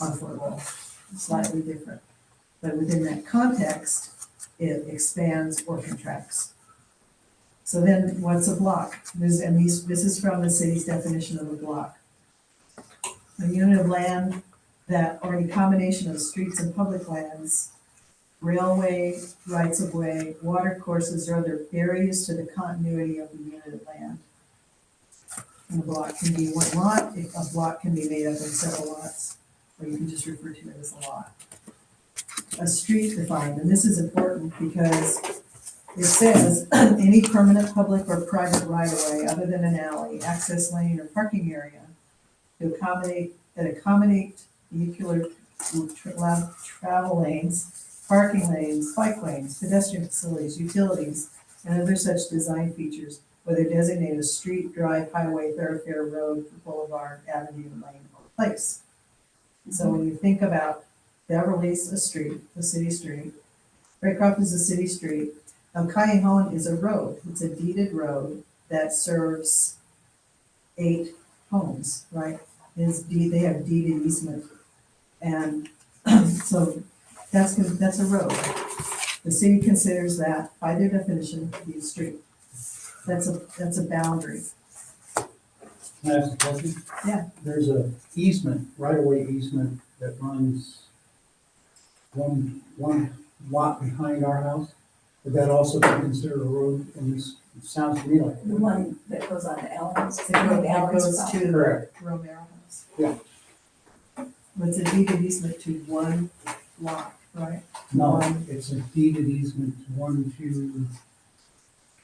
on Fort Lowell, slightly different. But within that context, it expands or contracts. So then what's a block? This is from the city's definition of a block. A unit of land that, or a combination of streets and public lands, railway, rights of way, water courses, or other barriers to the continuity of the unit of land. And a block can be one lot, a block can be made up of several lots, or you can just refer to it as a lot. A street defined, and this is important because it says any permanent public or private right of way other than an alley, access lane, or parking area to accommodate vehicular travel lanes parking lanes, bike lanes, pedestrian facilities, utilities, and other such design features, whether designated as street, drive, highway, thoroughfare, road, boulevard, avenue, lane, or place. And so when you think about Beverly's a street, a city street, Raycroft is a city street, El Callejon is a road, it's a deeded road that serves 8 homes, right? They have deeded easement. And so that's a road. The city considers that, by their definition, to be a street. That's a boundary. Can I ask a question? Yeah. There's a easement, right-of-way easement that runs one lot behind our house. Would that also be considered a road? And this, it sounds to me like. The one that goes on Allen's, It goes to the Correct. Romero house. Yeah. It's a deeded easement to one lot, right? No, it's a deeded easement, 1, 2,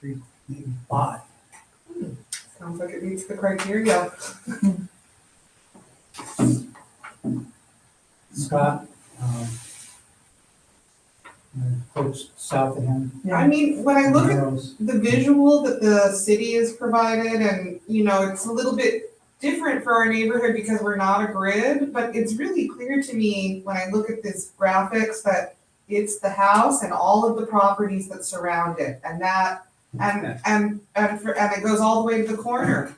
3, maybe 5. Sounds like it meets the criteria. Scott, folks south of him. I mean, when I look at Narrows. the visual that the city has provided, and, you know, it's a little bit different for our neighborhood because we're not a grid, but it's really clear to me when I look at this graphics that it's the house and all of the properties that surround it, and that, and it goes all the way to the corner.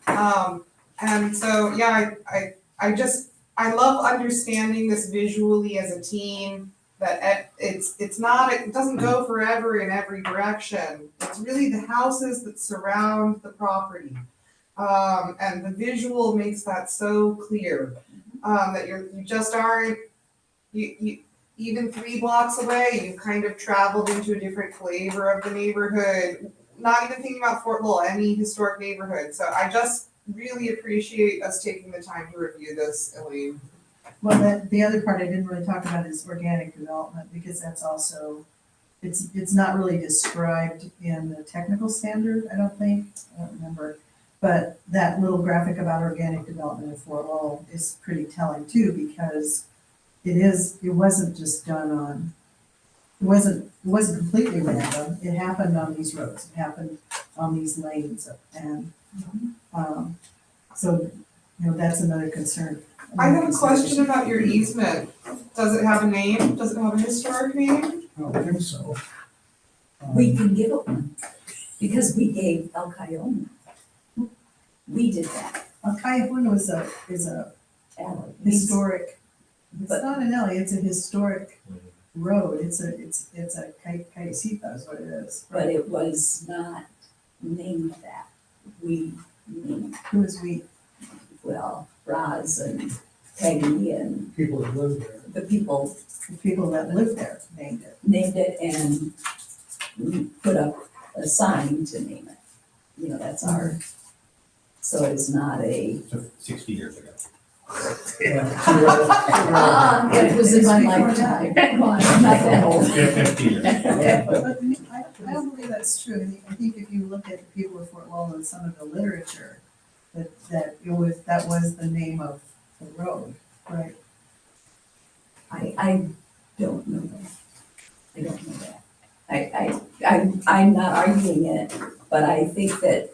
And so, yeah, I love understanding this visually as a team, that it doesn't go forever in every direction. It's really the houses that surround the property. And the visual makes that so clear, that you just aren't, you even 3 blocks away, you've kind of traveled into a different flavor of the neighborhood, not even thinking about Fort Lowell, any historic neighborhood. So I just really appreciate us taking the time to review this, Elaine. Well, the other part I didn't really talk about is organic development, because that's also, it's not really described in the technical standard, I don't think, I don't remember. But that little graphic about organic development in Fort Lowell is pretty telling too, because it wasn't just done on, it wasn't completely random, it happened on these roads, it happened on these lanes, and, so, you know, that's another concern. I have a question about your easement. Does it have a name? Does it have a historic name? I don't think so. We can give it one, because we gave El Cajon. We did that. El Callejon is a Alley. historic, it's But- not an alley, it's a historic road, it's a callecita is what it is. But it was not named that. We named, Who is we? well, Roz and Peggy and People that live there. the people The people that live there named it. named it, and we put up a sign to name it. You know, that's our, so it's not a, 60 years ago. it was in my lifetime. Come on, I'm not that old. 50 years. But I don't believe that's true. I think if you look at the people of Fort Lowell and some of the literature, that was the name of the road, right? I don't know that. I don't know that. I'm not arguing it, but I think that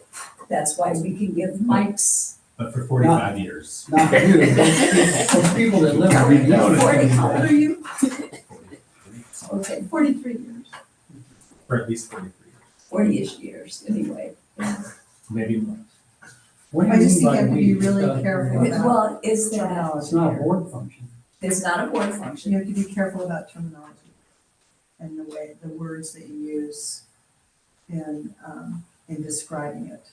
that's why we can give Mike's But for 45 years. Not you, those people that live there. 40, how old are you? Okay, 43 years, For at least 43 years. 40-ish years, anyway. Maybe more. What do I you just mean think you by have to we? be really careful about Well, is that, terminology. It's not a board function. it's not a board You function. have to be careful about terminology and the words that you use in describing it.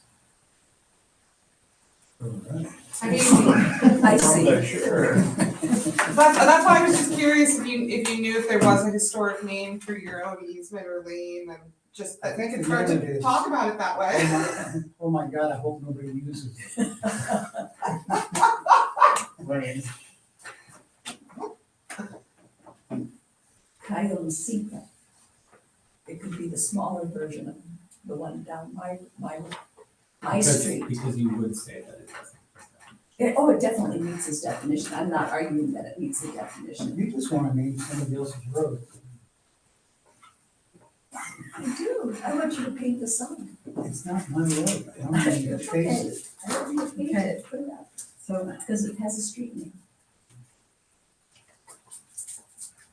I mean, I see. that's why I was just curious if you knew if there was a historic name for your own easement or lane, and just, I think it's hard Yeah, it to is. talk about it that way. Oh my God, I hope nobody uses it. Coyote Seca. It could be the smaller version of the one down my street. Because you would say that it doesn't. It definitely meets its definition. I'm not arguing that it meets the definition. You just want to name somebody else's road. I do. I want you to paint the sign. It's not my road. I don't need to face it. I don't want you to paint it, put it up, So, because it has a street name.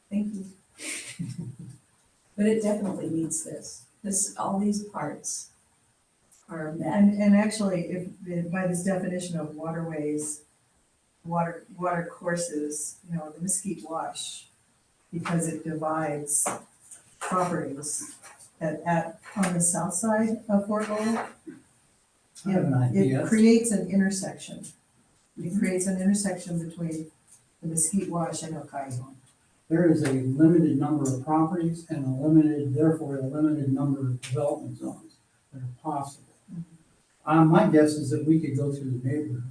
Thank you. But it definitely needs this. All these parts are met. and actually, if, by this definition of waterways, water courses, the Mesquite Wash, because it divides properties on the south side of Fort Lowell, I have an idea. it creates an intersection. It creates an intersection between the Mesquite Wash and El Cajon. There is a limited number of properties and therefore a limited number of development zones that are possible. My guess is that we could go through the neighborhood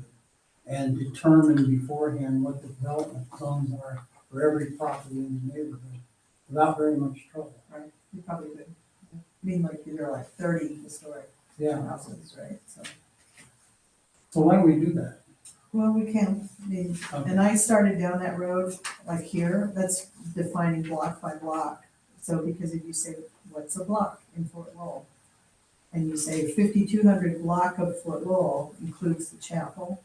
and determine beforehand what the development zones are for every property in the neighborhood without very much trouble. Right, you probably could. I mean, like, there are like 30 historic Yeah, houses, right? so why don't we do that? Well, we can, Okay. and I started down that road, like here, that's defining block by block. So because if you say, what's a block in Fort Lowell? And you say 5200 block of Fort Lowell includes the chapel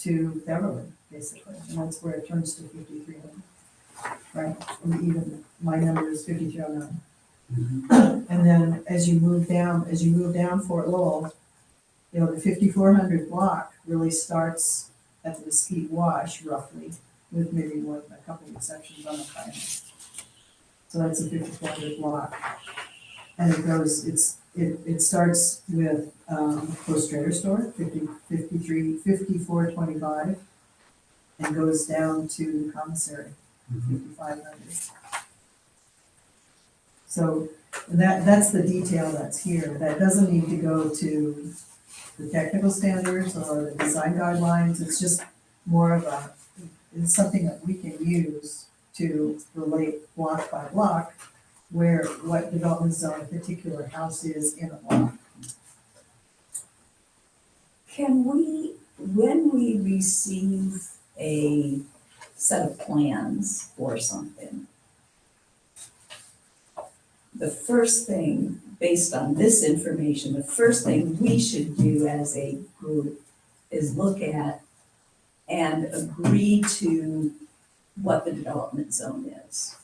to Beverly, basically, and that's where it turns to 5300. Right, and even my number is 5309. And then as you move down Fort Lowell, the 5400 block really starts at the Mesquite Wash roughly, with maybe a couple of exceptions on the final. So that's a 5400 block. And it starts with a Post Trader store, 5425, and goes down to the commissary, 5500. So that's the detail that's here. That doesn't need to go to the technical standards or the design guidelines. It's just more of it's something that we can use to relate block by block what development zone a particular house is in a block. Can we, when we receive a set of plans for something, the first thing, based on this information, the first thing we should do as a group is look at and agree to what the development zone is.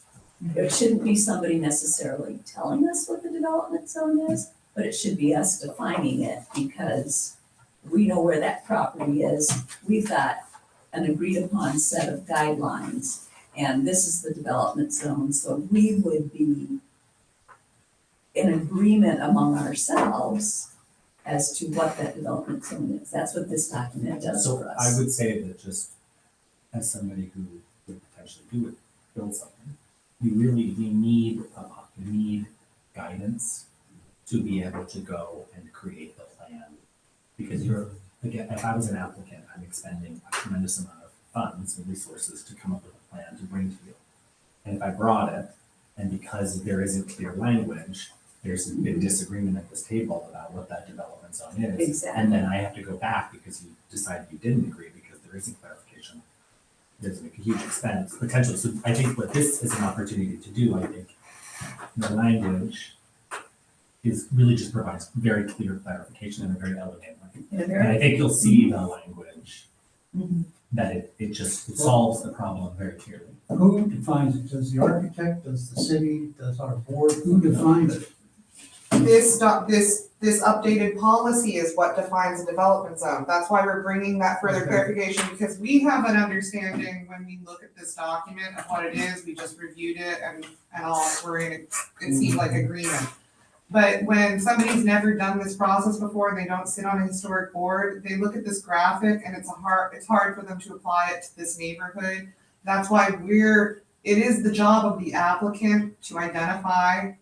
It shouldn't be somebody necessarily telling us what the development zone is, but it should be us defining it, because we know where that property is. We've got an agreed upon set of guidelines, and this is the development zone, so we would be in agreement among ourselves as to what that development zone is. That's what this document does for So us. I would say that just as somebody who would potentially build something, we need guidance to be able to go and create the plan. Because again, if I was an applicant, I'm expending a tremendous amount of funds and resources to come up with a plan to bring to you. And if I brought it, and because there isn't clear language, there's been disagreement at this table about what that development zone is. Exactly. And then I have to go back because you decided you didn't agree because there isn't clarification. There's like a huge expense potentially. So I think what this is an opportunity to do, I think, the language is really just provides very clear clarification in a very elegant way. And I think you'll see the language that it solves the problem very clearly. Who defines it? Does the architect, does the city, does our board, who defines it? This updated policy is what defines a development zone. That's why we're bringing that further Okay. clarification, because we have an understanding when we look at this document of what it is. We just reviewed it and all, it seemed like agreement. But when somebody's never done this process before, they don't sit on a historic board, they look at this graphic and it's hard for them to apply it to this neighborhood. That's why it is the job of the applicant to identify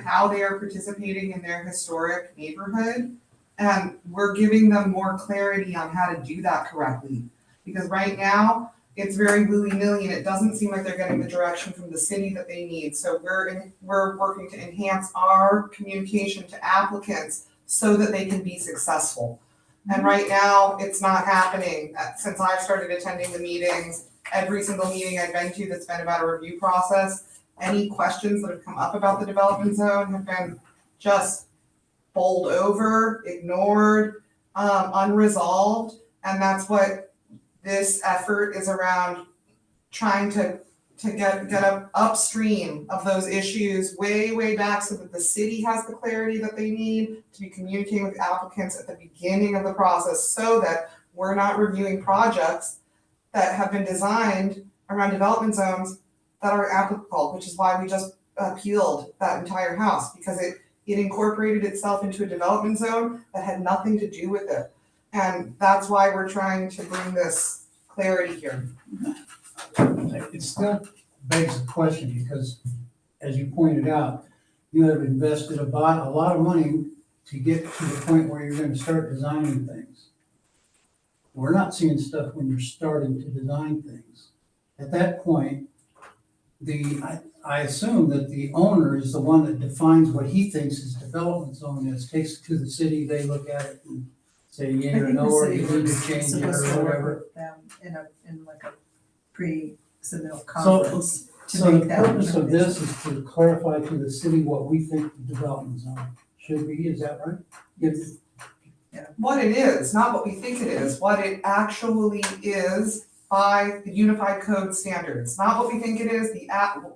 how they are participating in their historic neighborhood. And we're giving them more clarity on how to do that correctly. Because right now, it's very willy-nilly and it doesn't seem like they're getting the direction from the city that they need. So we're working to enhance our communication to applicants so that they can be successful. And right now, it's not happening. Since I've started attending the meetings, every single meeting I've been to that's been about a review process, any questions that have come up about the development zone have been just bowled over, ignored, unresolved. And that's what this effort is around, trying to get up upstream of those issues way back so that the city has the clarity that they need to be communicating with applicants at the beginning of the process, so that we're not reviewing projects that have been designed around development zones that are applicable, which is why we just appealed that entire house, because it incorporated itself into a development zone that had nothing to do with it. And that's why we're trying to bring this clarity here. It still begs the question, because as you pointed out, you have invested a lot of money to get to the point where you're gonna start designing things. We're not seeing stuff when you're starting to design things. At that point, I assume that the owner is the one that defines what he thinks his development zone is, takes it to the city, they look at it and say yea or no, or you need to change it or whatever. Them in like a pre-submittal conference to So make the that purpose of this determination. is to clarify to the city what we think the development zone should be, is that right? If- What it is, not what we think it is, what it actually is by the unified code standards, not what we think it is,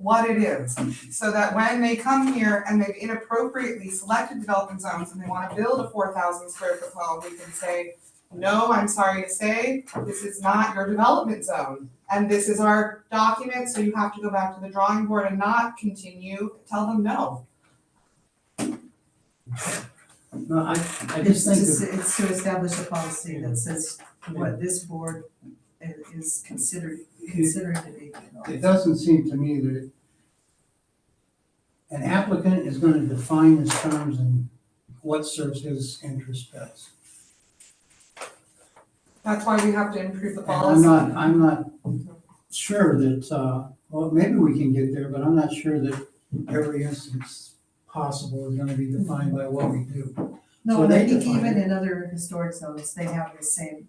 what it is. So that when they come here and they've inappropriately selected development zones and they wanna build a 4,000 square foot home, we can say, no, I'm sorry to say, this is not your development zone. And this is our document, so you have to go back to the drawing board and not continue, tell them no. No, I It's just think that, it's to establish a policy that says what this board is considering to be. it doesn't seem to me that an applicant is gonna define his terms and what serves his interest best. That's why we have to improve the And policy. I'm not sure that, well, maybe we can get there, but I'm not sure that every instance possible is gonna be defined by what we do. No, So and I they think define even it. in other historic zones, they have the same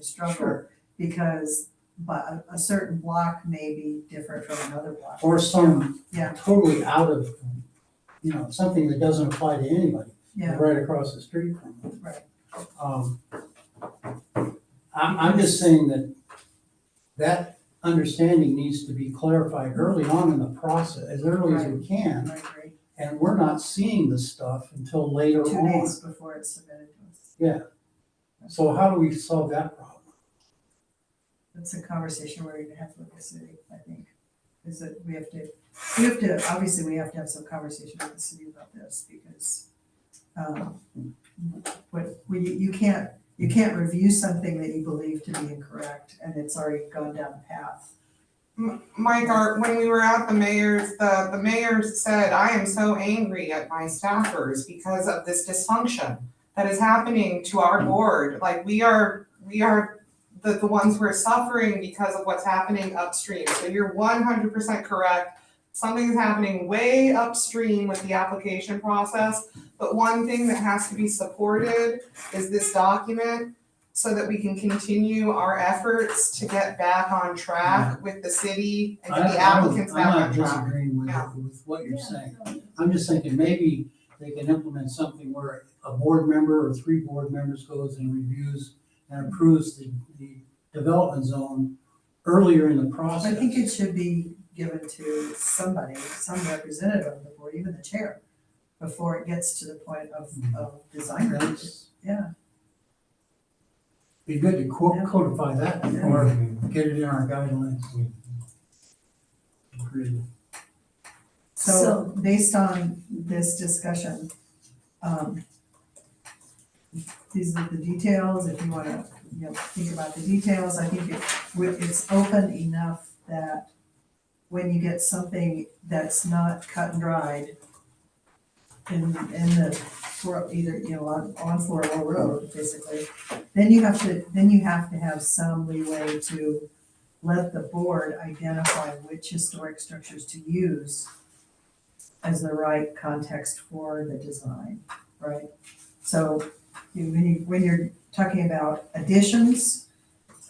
struggle. Sure. Because but a certain block may be different from another block. Or some Yeah. totally out of, something that doesn't apply to anybody, Yeah, right across the street from them. right. I'm just saying that understanding needs to be clarified early on in the process, as early as we can. I agree. And we're not seeing this stuff until later 2 on. days before it's submitted to us. So how do we solve that problem? That's a conversation we're gonna have with the city, I think, is that we have to, obviously, we have to have some conversation with the city about this, because, you can't review something that you believe to be incorrect, and it's already gone down the path. Mike, when we were at the mayor's, the mayor said, I am so angry at my staffers because of this dysfunction that is happening to our board. Like, we are the ones who are suffering because of what's happening upstream. So you're 100% correct. Something's happening way upstream with the application process. But one thing that has to be supported is this document, so that we can continue our efforts to get back on track with the city and get the applicants back on I'm not track. disagreeing with what you're saying. I'm just thinking maybe they can implement something where a board member or 3 board members goes and reviews and approves the development zone earlier in the process. I think it should be given to somebody, some representative of the board, even the chair, before it gets to the point of design review. That's- Yeah. Be good to codify that or get it in our guidelines. Agreed. So based on this discussion, these are the details, if you wanna, think about the details, I think it's open enough that when you get something that's not cut and dried in the, for either, on 401 road, basically, then you have to have some leeway to let the board identify which historic structures to use as the right context for the design, right? So when you're talking about additions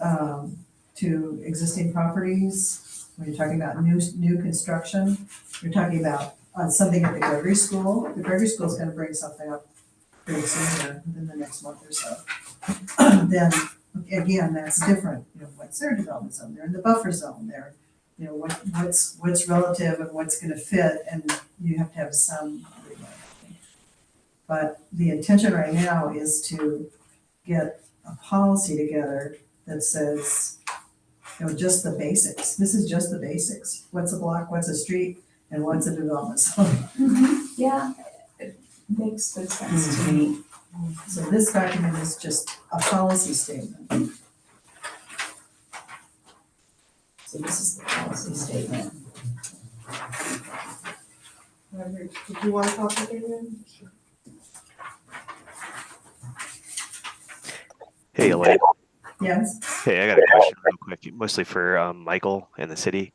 to existing properties, when you're talking about new construction, you're talking about something at the Gregory School. The Gregory School is gonna bring something up pretty soon here, within the next month or so. Then, again, that's different, you know, what's their development zone, they're in the buffer zone, they're, you know, what's relative and what's gonna fit, and you have to have some. But the intention right now is to get a policy together that says, you know, just the basics. This is just the basics. What's a block, what's a street, and what's a development zone? Yeah, it makes good sense to me. So this document is just a policy statement. So this is the policy statement. Did you want to talk to David? Hey, Elaine. Yes? Hey, I got a question real quick, mostly for Michael and the city.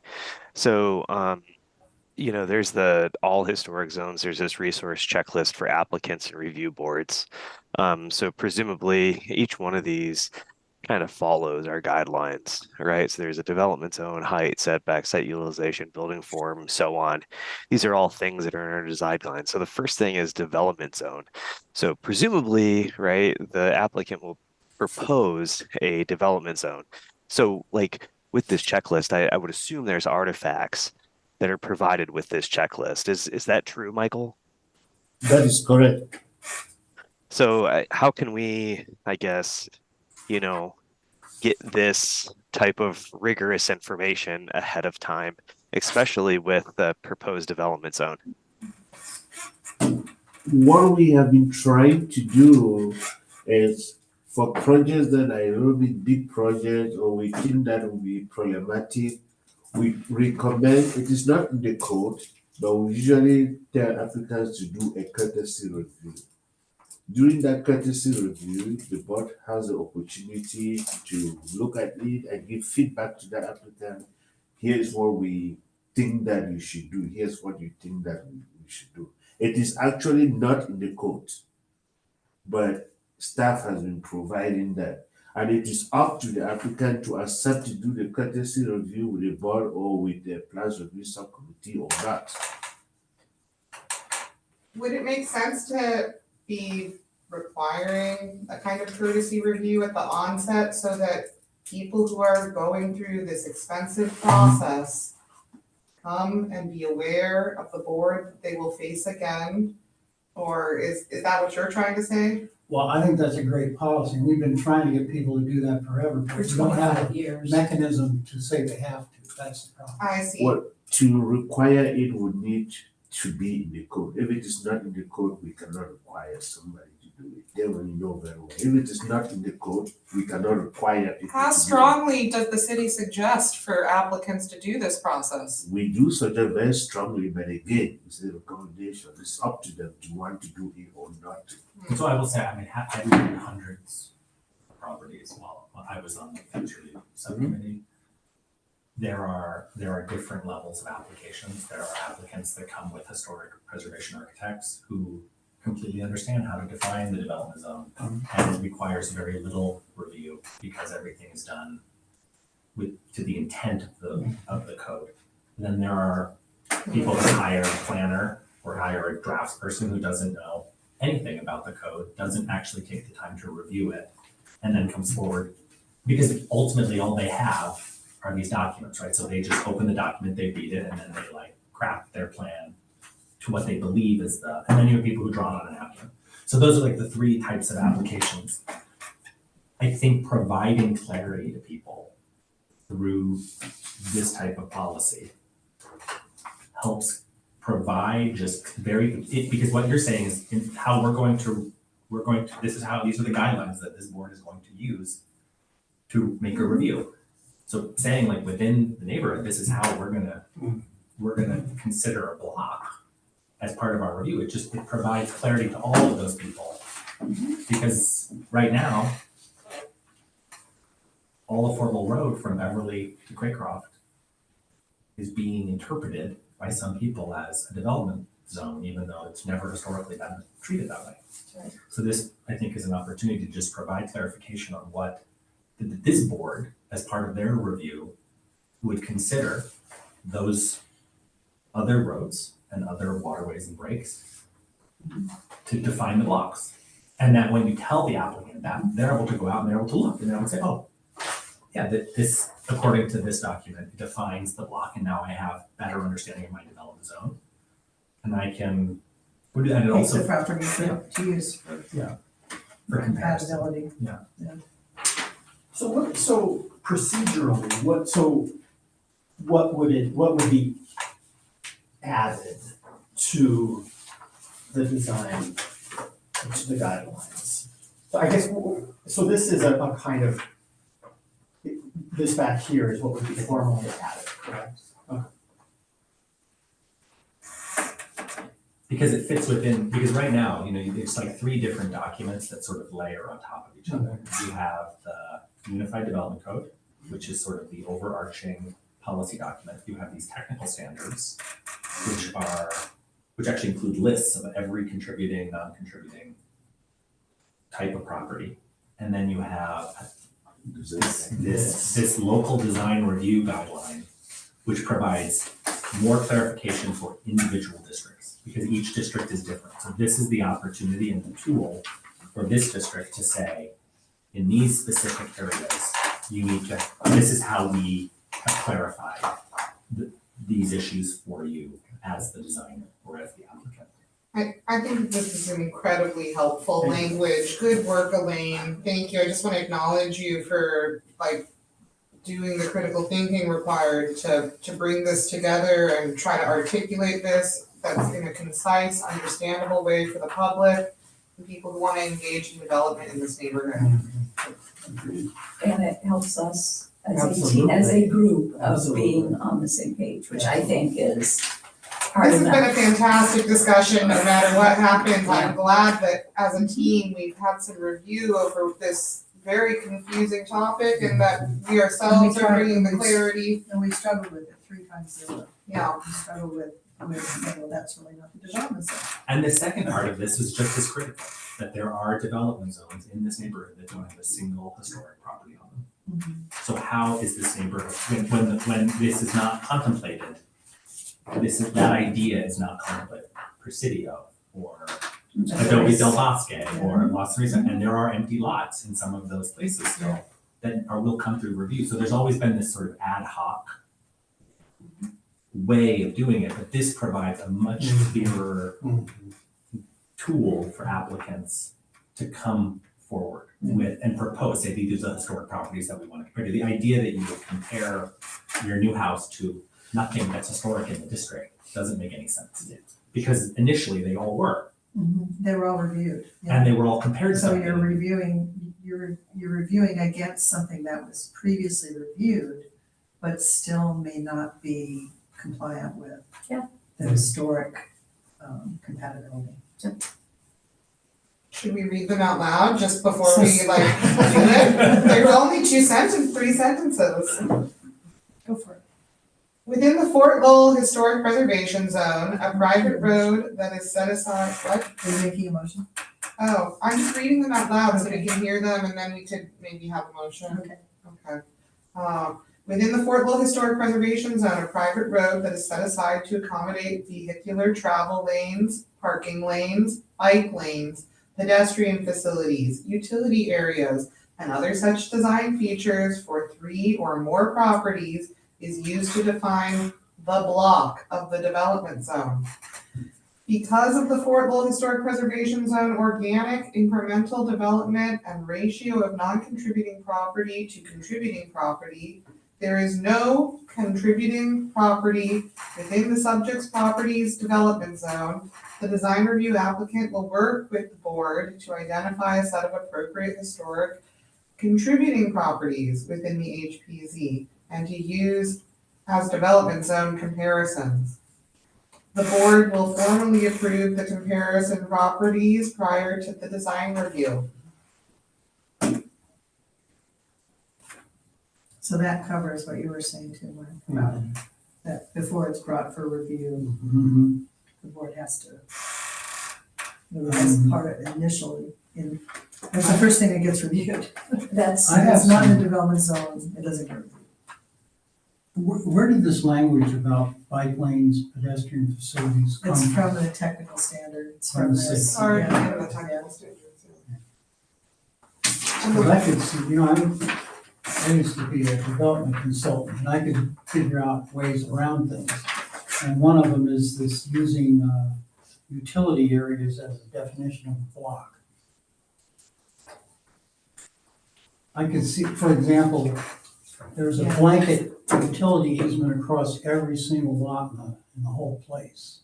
So, you know, there's the all historic zones. There's this resource checklist for applicants and review boards. So presumably each one of these kind of follows our guidelines, right? So there's a development zone, height, setback, site utilization, building form, so on. These are all things that are in our design guidelines. So the first thing is development zone. So presumably, right, the applicant will propose a development zone. So like with this checklist, I would assume there's artifacts that are provided with this checklist. Is that true, Michael? That is correct. So how can we, I guess, you know, get this type of rigorous information ahead of time, especially with the proposed development zone? What we have been trying to do is for projects that are a little bit big projects or we think that will be problematic, we recommend, it is not in the code, but we usually tell applicants to do a courtesy review. During that courtesy review, the board has the opportunity to look at it and give feedback to the applicant. Here's what we think that you should do. Here's what you think that we should do. It is actually not in the code, but staff has been providing that. And it is up to the applicant to accept to do the courtesy review with the board or with the plans review subcommittee or not. Would it make sense to be requiring a kind of courtesy review at the onset so that people who are going through this expensive process come and be aware of the board that they will face again? Or is that what you're trying to say? Well, I think that's a great policy. We've been trying to get people to do that forever, For but we don't have 25 a years. mechanism to say they have to. That's the problem. I see. What to require it would need to be in the code. If it is not in the code, we cannot require somebody to do it. Then we know very well. If it is not in the code, we cannot require people How to do it. strongly does the city suggest for applicants to do this process? We do suggest very strongly, but again, it's a recommendation. It's up to them to want to do it or not. And so I will say, I mean, I've done hundreds of properties while I was on the future subcommittee. There are different levels of applications. There are applicants that come with historic preservation architects who completely understand how to define the development zone. And it requires very little review because everything is done to the intent of the code. And then there are people that hire a planner or hire a draftsperson who doesn't know anything about the code, doesn't actually take the time to review it, and then comes forward. Because ultimately all they have are these documents, right? So they just open the document, they read it, and then they like craft their plan to what they believe is and then you have people who draw it on a napkin. So those are like the three types of applications. I think providing clarity to people through this type of policy helps provide just because what you're saying is how these are the guidelines that this board is going to use to make a review. So saying like within the neighborhood, this is how we're gonna consider a block as part of our review. It provides clarity to all of those people. Because right now, all of Fort Lowell Road from Beverly to Craycroft is being interpreted by some people as a development zone, even though it's never historically been treated that way. Right. So this, I think, is an opportunity to just provide clarification on what this board, as part of their review, would consider those other roads and other waterways and breaks to define the blocks. And that when you tell the applicant that, they're able to go out and they're able to look and they're able to say, oh, yeah, this, according to this document, defines the block, and now I have better understanding of my development zone. And I can, and it Piece also of property to use for for comparison. compatibility. So procedurally, what would be added to the design, to the guidelines? So I guess, so this is a kind of, this back here is what would be formally added, correct? Okay. Because it fits within, because right now, it's like 3 different documents that sort of layer on top of each other. You have the Unified Development Code, which is sort of the overarching policy document. You have these technical standards, which actually include lists of every contributing, non-contributing type of property. And then you have this local design review guideline, which provides more clarification for individual districts, because each district is different. So this is the opportunity and the tool for this district to say, in these specific areas, this is how we have clarified these issues for you as the designer or as the applicant. I think this is an incredibly helpful language. Good work, Elaine. Thank you. I just want to acknowledge you for doing the critical thinking required to bring this together and try to articulate this that's in a concise, understandable way for the public and people who want to engage in development in this neighborhood. And it helps us as Absolutely. as a group of Absolutely. being on the same page, which I think is hard This has enough. been a fantastic discussion, no matter what happens. I'm glad that as a team, we've had some review over this very confusing topic and that we ourselves are bringing the clarity. And we struggled with it 3 times over. Yeah. We struggled with, well, that's really not the development zone. And the second part of this is just as critical, that there are development zones in this neighborhood that don't have a single historic property on them. So how is this neighborhood, when this is not contemplated, that idea is not contemplated, Presidio or Adobe Del Bosque or Las Risas, and there are empty lots in some of those places still that will come through review. So there's always been this sort of ad hoc way of doing it, but this provides a much clearer tool for applicants to come forward with and propose, say, these are the historic properties that we want to compare to. The idea that you would compare your new house to nothing that's historic in the district doesn't make any sense. Because initially they all were, They were all reviewed. and they were all compared to So something. you're reviewing against something that was previously reviewed, but still may not be compliant with the historic compatibility. Should we read them out loud just before we do it? They're only 3 sentences. Go for it. Within the Fort Lowell Historic Preservation Zone, a private road that is set aside, what? Are you making a motion? Oh, I'm just reading them out loud so we can hear them and then we could maybe have a motion. Okay. Okay. Within the Fort Lowell Historic Preservation Zone, a private road that is set aside to accommodate vehicular travel lanes, parking lanes, bike lanes, pedestrian facilities, utility areas, and other such design features for 3 or more properties is used to define the block of the development zone. Because of the Fort Lowell Historic Preservation Zone organic incremental development and ratio of non-contributing property to contributing property, there is no contributing property within the subject's property's development zone. The design review applicant will work with the board to identify a set of appropriate historic contributing properties within the HPZ and to use as development zone comparisons. The board will formally approve the comparison properties prior to the design review. So that covers what you were saying too, Mark, about that before it's brought for review, the board has to, as part of initially, that's the first thing that gets reviewed. That's, I have It's not in some- the development zone, it doesn't get reviewed. Where did this language about bike lanes, pedestrian facilities come It's from? from the technical standard, it's From from the this. city. Or yeah. in the technical standards. Because I could see, I used to be a development consultant, and I could figure out ways around things. And one of them is this using utility areas as a definition of a block. I could see, for example, there's a Yeah. blanket utility easement across every single lot in the whole place.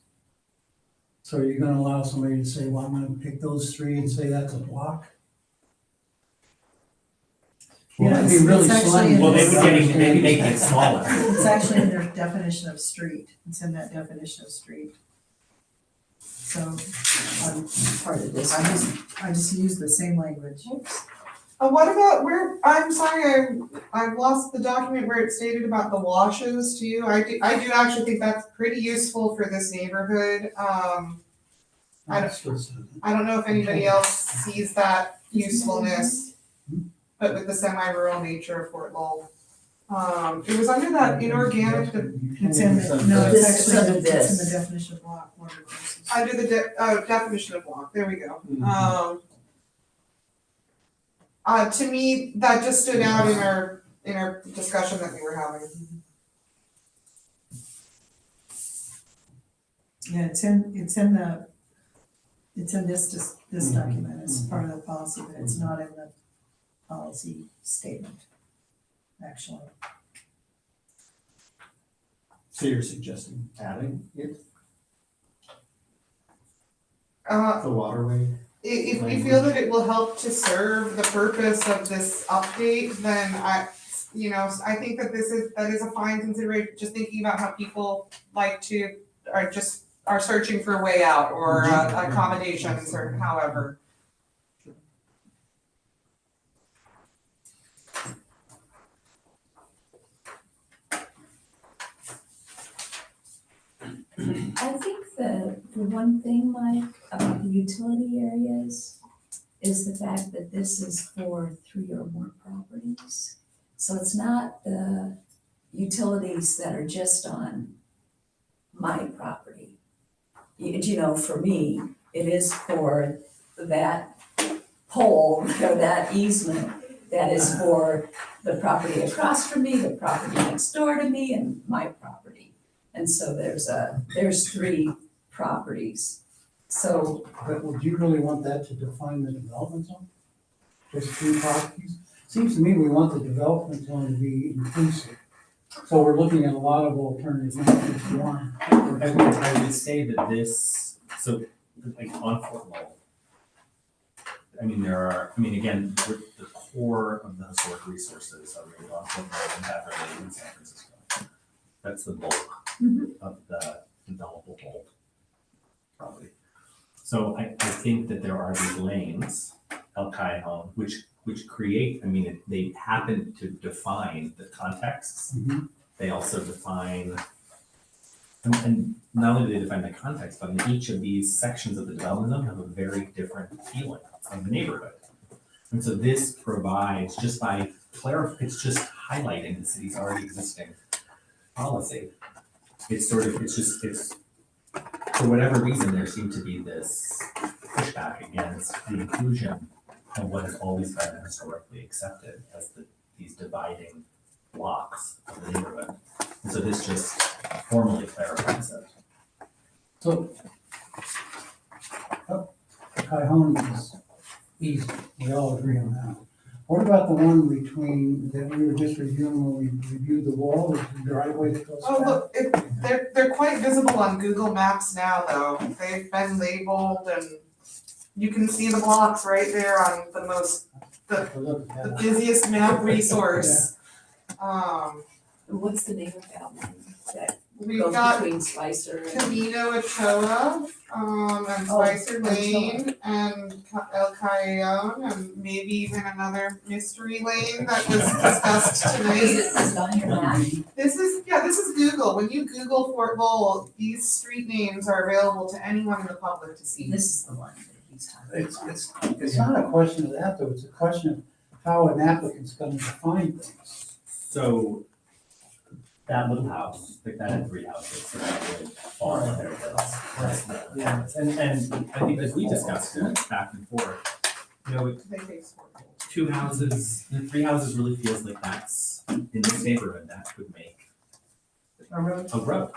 So you're gonna allow somebody to say, well, I'm gonna pick those three and say that's a block? Yeah, It'd be it's really actually slim. in Well, this- maybe making it smaller. It's actually in their definition of street, it's in that definition of street. So, Part of this. I just use the same language. What about where, I'm sorry, I've lost the document where it stated about the washes to you. I do actually think that's pretty useful for this neighborhood. I don't know if anybody else sees that usefulness, but with the semi-rural nature of Fort Lowell. It was under that inorganic, It's in the, no, it's This is actually, under it's in this. the definition of block, water courses. under the definition of block, there we go. To me, that just stood out in our discussion that we were having. Yeah, it's in this document, it's part of the policy, but it's not in the policy statement, actually. So you're suggesting adding it, Uh, the waterway? if we feel that it will help to serve the purpose of this update, then I think that that is a fine consideration, just thinking about how people are searching for a way out or accommodations or however. I think the one thing, Mike, about the utility areas is the fact that this is for 3 or more properties. So it's not the utilities that are just on my property. For me, it is for that pole or that easement that is for the property across from me, the property next door to me, and my property. And so there's 3 properties. So, But would you really want that to define the development zone? Just 3 properties? Seems to me we want the development zone to be inclusive. So we're looking at a lot of alternatives, not just one. I would say that this, so like on Fort Lowell, again, the core of the historic resources are really on Fort Lowell and Beverly and San Francisco. That's the bulk of the developable property. So I think that there are these lanes, El Cajon, which create, they happen to define the contexts. Mhm. They also define, and not only do they define the context, but in each of these sections of the development zone have a very different feeling of the neighborhood. And so this provides, just by it's just highlighting the city's already existing policy. It's for whatever reason, there seemed to be this pushback against the inclusion of what has always been historically accepted as these dividing blocks of the neighborhood. And so this just formally clarifies it. So, Cajon is easy, we all agree on that. What about the one that we were just reviewing when we reviewed the wall, the driveway that goes Oh, back? look, they're quite visible on Google Maps now, though. They've been labeled and you can see the blocks right there on the Look at the that. busiest map resource. what's the name of that one that We've goes got between Spicer and? Camino Ochoa, and Spicer Lane, and El Cajon, and maybe even another mystery lane that was discussed Is tonight. it on your map? This is Google. When you Google Fort Lowell, these street names are available to anyone in the public to see. This is the one that he's talking about. It's not a question of that, though, it's a question of how an applicant's gonna define things. So that little house, like that had 3 houses, so that would fall under this. Right. Yeah, and I think as we discussed it back and forth, you know, They take sport. 2 houses, 3 houses really feels like that's, in this neighborhood, that could make A road, a road.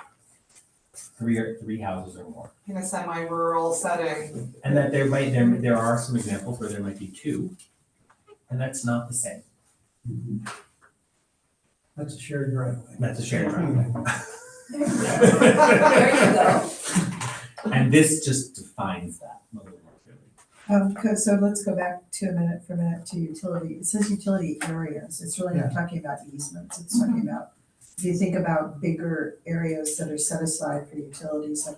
3 houses or more. In a semi-rural setting. And that there are some examples where there might be 2, and that's not the same. That's a shared driveway. That's a shared driveway. There you go. And this just defines that a little more clearly. so let's go back for a minute to utility. It says utility areas. It's really not talking about easements. It's talking about, if you think about bigger areas that are set aside for utilities, like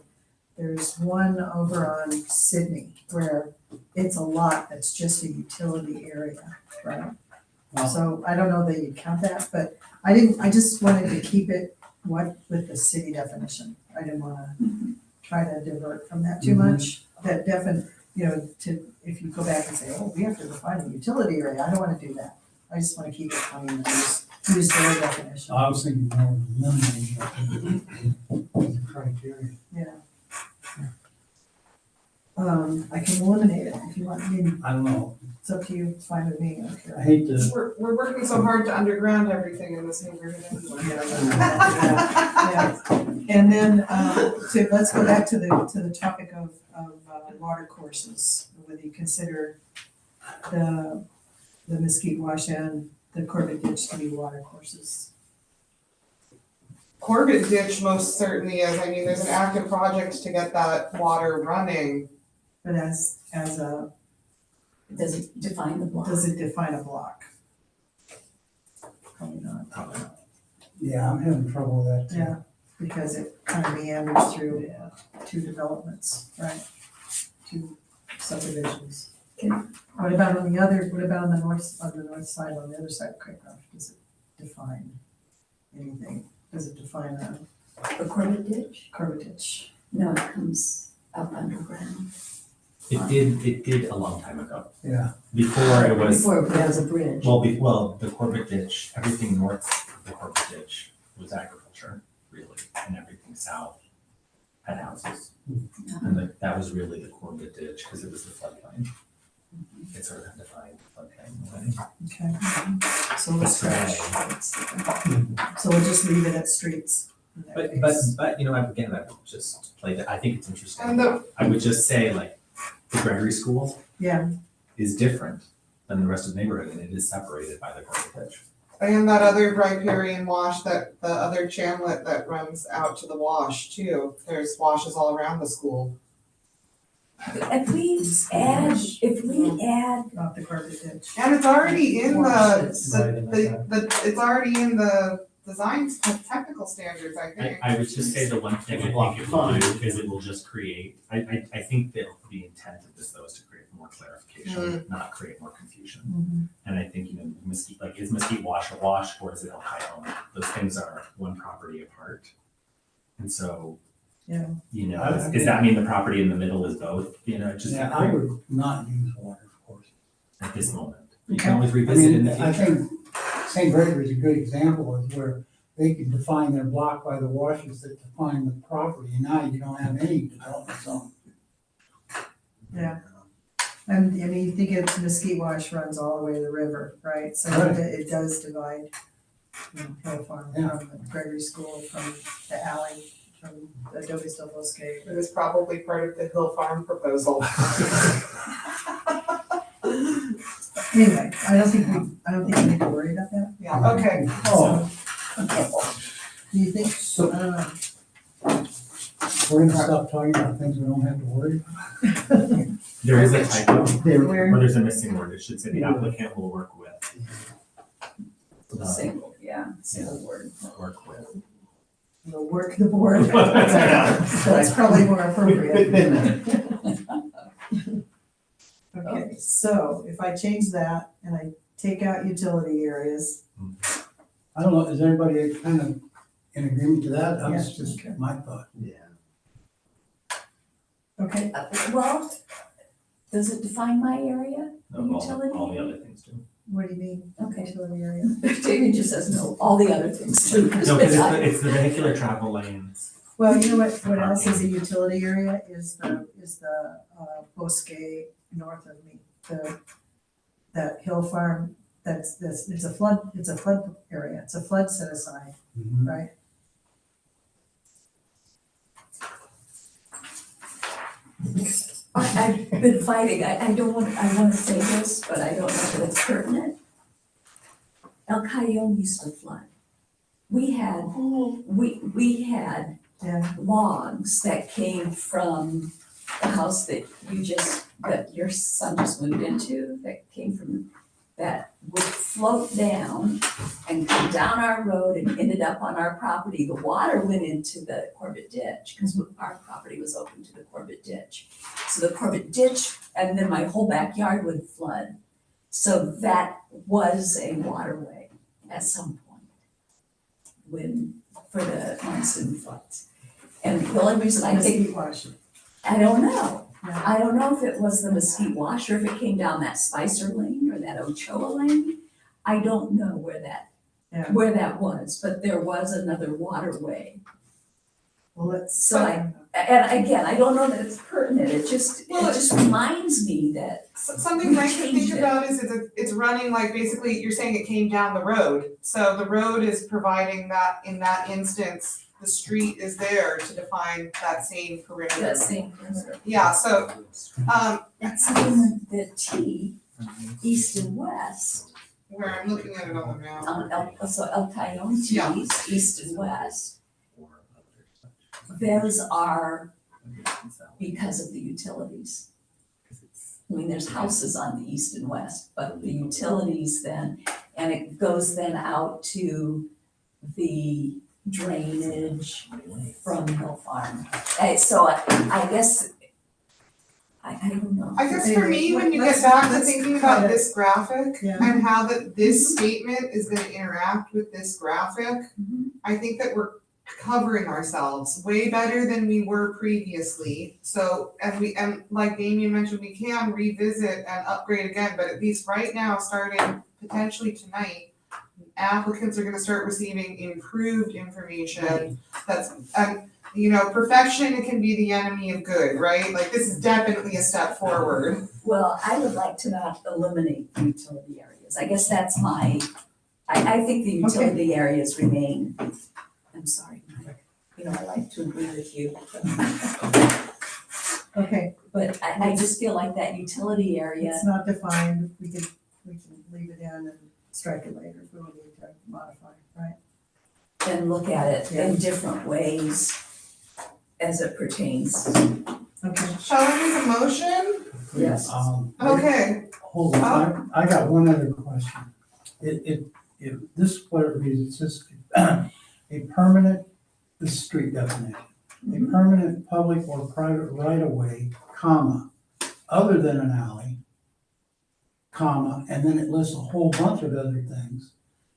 there's one over on Sydney where it's a lot that's just a utility area, right? So I don't know that you count that, but I just wanted to keep it with the city definition. I didn't wanna try to divert from that too much. That if you go back and say, oh, we have to define a utility area, I don't wanna do that. I just wanna keep it clean and just use their definition. I was thinking more of eliminating the criteria. Yeah. I can eliminate it if you want. I mean, I don't know, it's up to you. It's fine with me. I don't care. I hate to, We're working so hard to underground everything in this neighborhood anyway. Yeah. And then, so let's go back to the topic of water courses. Whether you consider the Mesquite Wash and the Corbett Ditch to be water courses. Corbett Ditch most certainly is. I mean, there's an active project to get that water running. But as a, Does it define the block? does it define a block? Probably not. yeah, I'm having trouble with that too. Yeah, because it kind of meanders through 2 developments, right? 2 subdivisions. What about on the north side, on the other side of Craycroft, does it define anything? Does it define a The Corbett Ditch? Corbett Ditch? No, it comes up underground. It did a long time ago. Yeah, Before it was, Before there was a bridge. well, the Corbett Ditch, everything north of the Corbett Ditch was agriculture, really, and everything south had houses. And that was really the Corbett Ditch, because it was the floodplain. It sort of defined the floodplain in a way. Okay. So we'll scratch. It's- So we'll just leave it at streets. in that But, case. but, again, I would just play that, I think it's interesting. And I would just say, like, the Gregory School Yeah, is different than the rest of the neighborhood, and it is separated by the Corbett Ditch. And that other riparian wash, the other chamlet that runs out to the wash too. There's washes all around the school. If we add, not the Corbett Ditch. And it's already in Washes. it's already in the design technical standards, I think. I would just say the one thing I think it will do is it will just create, I think that the intent of this though is to create more clarification, not create more confusion. Mhm. And I think, Mesquite, like, is Mesquite Wash a wash or is it Ohio? Those things are one property apart. And so, Yeah. Does that mean the property in the middle is both, just yeah, I would not use water courses. at this moment? You can Okay. always I revisit in mean, the I future. think St. Gregory's a good example of where they can define their block by the washes that define the property, and now you don't have any development zone. Yeah. And I mean, you think it's Mesquite Wash runs all the way to the river, right? So Right. it does divide, Hill Farm Yeah. from Gregory School, from the alley, from the Adobe Del Bosque. It was probably part of the Hill Farm proposal. Anyway, I don't think we need to worry about that. Yeah, okay. Oh, Do you think? So- I don't know. we're gonna stop talking about things we don't have to worry about. There is a typo, Where? or there's a missing word, it should say the applicant will work with. single word. Work with. We'll work the board. That's probably more appropriate. Okay, so if I change that and I take out utility areas, I don't know, is everybody kind of in agreement to that? That's Yeah, just okay. my thought. okay, Well, does it define my area? No, all Utility the area? other things do. What do you mean? Okay. Utility area? Jamie just says no, all the other things too. No, because it's the vehicular travel lanes. Well, you know what else is a utility area is the Bosque north of me, that hill farm, it's a flood area, it's a flood set aside, right? I've been fighting, I don't want, I want to say this, but I don't know if it's pertinent. El Cajon used to flood. We had Yeah, logs that came from the house that your son just moved into, that came from, that would float down and come down our road and ended up on our property. The water went into the Corbett ditch, because our property was open to the Corbett ditch. So the Corbett ditch, and then my whole backyard would flood. So that was a waterway at some point for the monsoon floods. And the only reason I think, mesquite wash. I don't know. Yeah. I don't know if it was the mesquite wash or if it came down that Spicer Lane or that Ochoa Lane. I don't know where Yeah. that was, but there was another waterway. Well, let's. So and again, I don't know that it's pertinent, it just reminds me that, Something nice to think about is it's running like, basically, you're saying it came down the road. So the road is providing that, in that instance, the street is there to define that same perimeter. that same. Yeah, so, That's the T, east and west, where I'm looking at it on the map. so El Cajon Yeah. T's, east and west. Those are because of the utilities. I mean, there's houses on the east and west, but the utilities then, and it goes then out to the drainage from Hill Farm. So I guess, I don't know. I guess for me, when you get back to thinking about this graphic Yeah. and how this statement is gonna interact with this graphic, Mhm. I think that we're covering ourselves way better than we were previously. So, and like Damien mentioned, we can revisit and upgrade again, but at least right now, starting potentially tonight, applicants are gonna start receiving improved information that's, and, perfection can be the enemy of good, right? Like, this is definitely a step forward. Well, I would like to not eliminate the utility areas. I guess that's my, I think the utility areas remain. I'm sorry, Mike. I like to agree with you. Okay, But I just feel like that utility area, it's not defined, we can leave it in and strike it later if we need to modify, right? and look at it in different ways as it pertains. Okay, Shall I make a motion? Yes. Okay, Hold on, I got one other question. This is what it reads, it says, a permanent, this is street definition, a permanent public or private right-of-way, comma, other than an alley, comma, and then it lists a whole bunch of other things,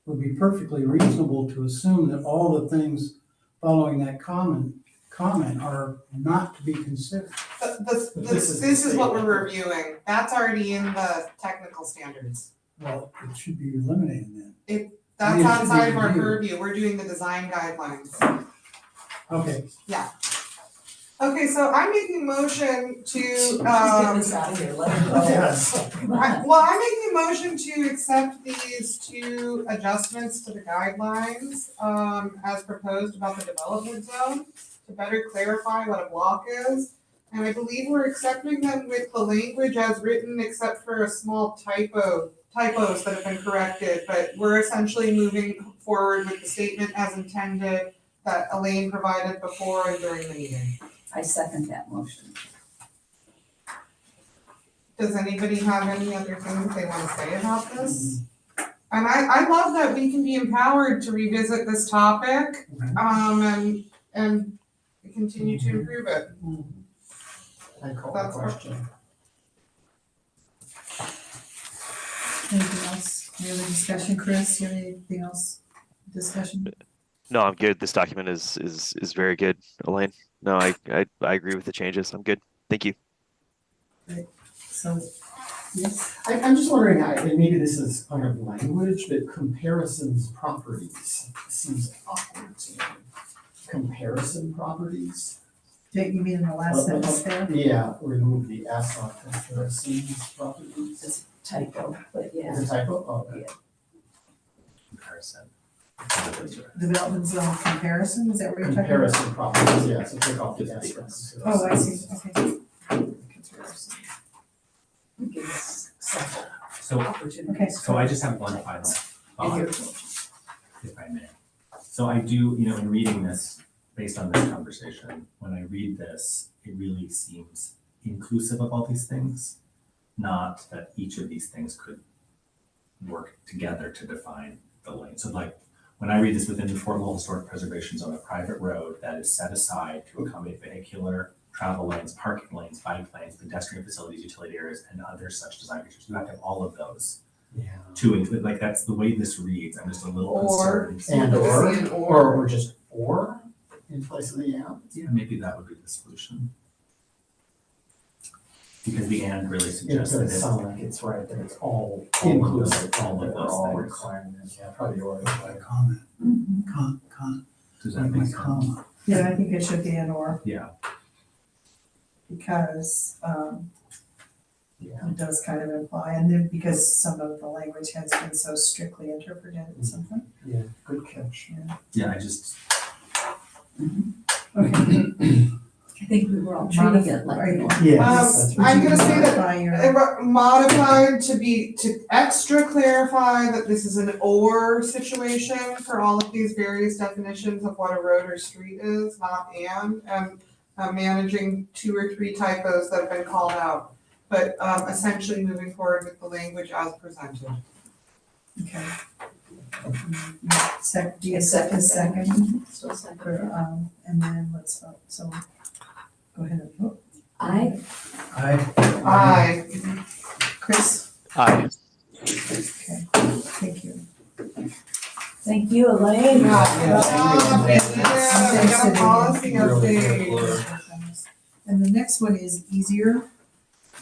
would be perfectly reasonable to assume that all the things following that comment are not to be considered. this is what we're reviewing. That's already in the technical standards. Well, it should be eliminated then. That's It should be outside of our reviewed. purview. We're doing the design guidelines. Okay, Okay, so I'm making a motion to, Just get this out of here, let it go. Come on. I'm making a motion to accept these two adjustments to the guidelines, as proposed about the development zone, to better clarify what a block is. And I believe we're accepting them with the language as written, except for a small typos that have been corrected, but we're essentially moving forward with the statement as intended that Elaine provided before and during the meeting. I second that motion. Does anybody have any other things they wanna say about this? And I love that we can be empowered to revisit this topic, and continue to improve it. I call That's the question. anything else, any other discussion, Chris, you have anything else, discussion? No, I'm good. This document is very good, Elaine. No, I agree with the changes. I'm good. Thank you. So, Yes. I'm just wondering, and maybe this is kind of language, but comparisons properties seems awkward to me. Comparison properties? You mean in the last sentence there? Yeah, remove the S on comparisons properties. It's typo, but yeah. Is it typo? Oh, okay. Comparison. Development zone comparison, is that what you're talking about? Comparison properties, yeah, so take off the S. from Oh, I comparisons. see, okay. Comparison. We give us several So, opportunities. Okay. so I just have one final thought, if I may. So I do, in reading this, based on this conversation, when I read this, it really seems inclusive of all these things, not that each of these things could work together to define the lane. So like, when I read this within the Fort Lowell Historic Preservation Zone, a private road that is set aside to accommodate vehicular travel lanes, parking lanes, bike lanes, pedestrian facilities, utility areas, and other such design features. You have to have all of those Yeah. to include, like, that's the way this reads. I'm just a little Or- concerned. And See an or just or in place of the and? Yeah, maybe that would be the solution. Because the and really It suggests that does it's, sound like it's right, that it's all All of inclusive, those- all of those all things. requirements, yeah, probably or. Comment, Mhm. does that like make my sense? comma. Yeah, I think it should be an or, Yeah, because, Yeah. it does kind of imply, and then because some of the language has been so strictly interpreted at some point. Yeah, good catch. yeah, I just, Okay. I think we were all treating it like. Are you- Yes. I'm gonna say that Modify your- modified to extra clarify that this is an or situation for all of these various definitions of what a road or street is, not and managing 2 or 3 typos that have been called out. But essentially moving forward with the language as presented. Okay. Do you accept a second? Still second. For, and then let's vote, so go ahead and vote. I, Aye. Chris? Aye. Okay, thank you. thank you, Elaine. Yeah, we got a policy update. And the next one is easier,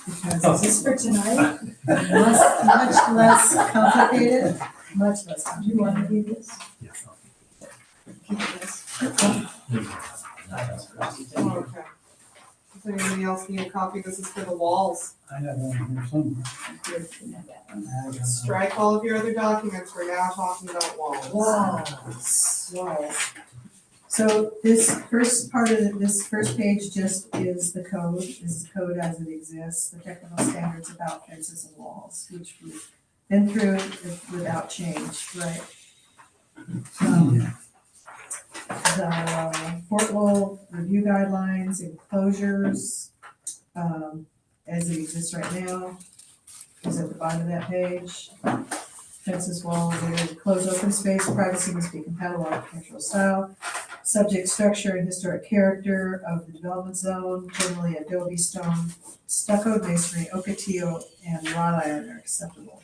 because Is this for tonight? much less complicated, much less Do you want to complicated. do this? yeah. Keep this. Okay. Does anybody else need a copy? This is for the walls. I have one here somewhere. Here, you can have that one. I got some. Strike all of your other documents. We're now talking about walls. Wow. So this first part of this first page just is the code, is the code as it exists, the technical standards about fences and walls, which we've been through without change, right? The Fort Lowell review guidelines, enclosures, as it exists right now, is at the bottom of that page. Fences, walls, enclosed open space, privacy must be compatible with architectural style. Subject structure and historic character of the development zone, generally adobe stone, stucco, masonry, ocotillo, and wrought iron are acceptable.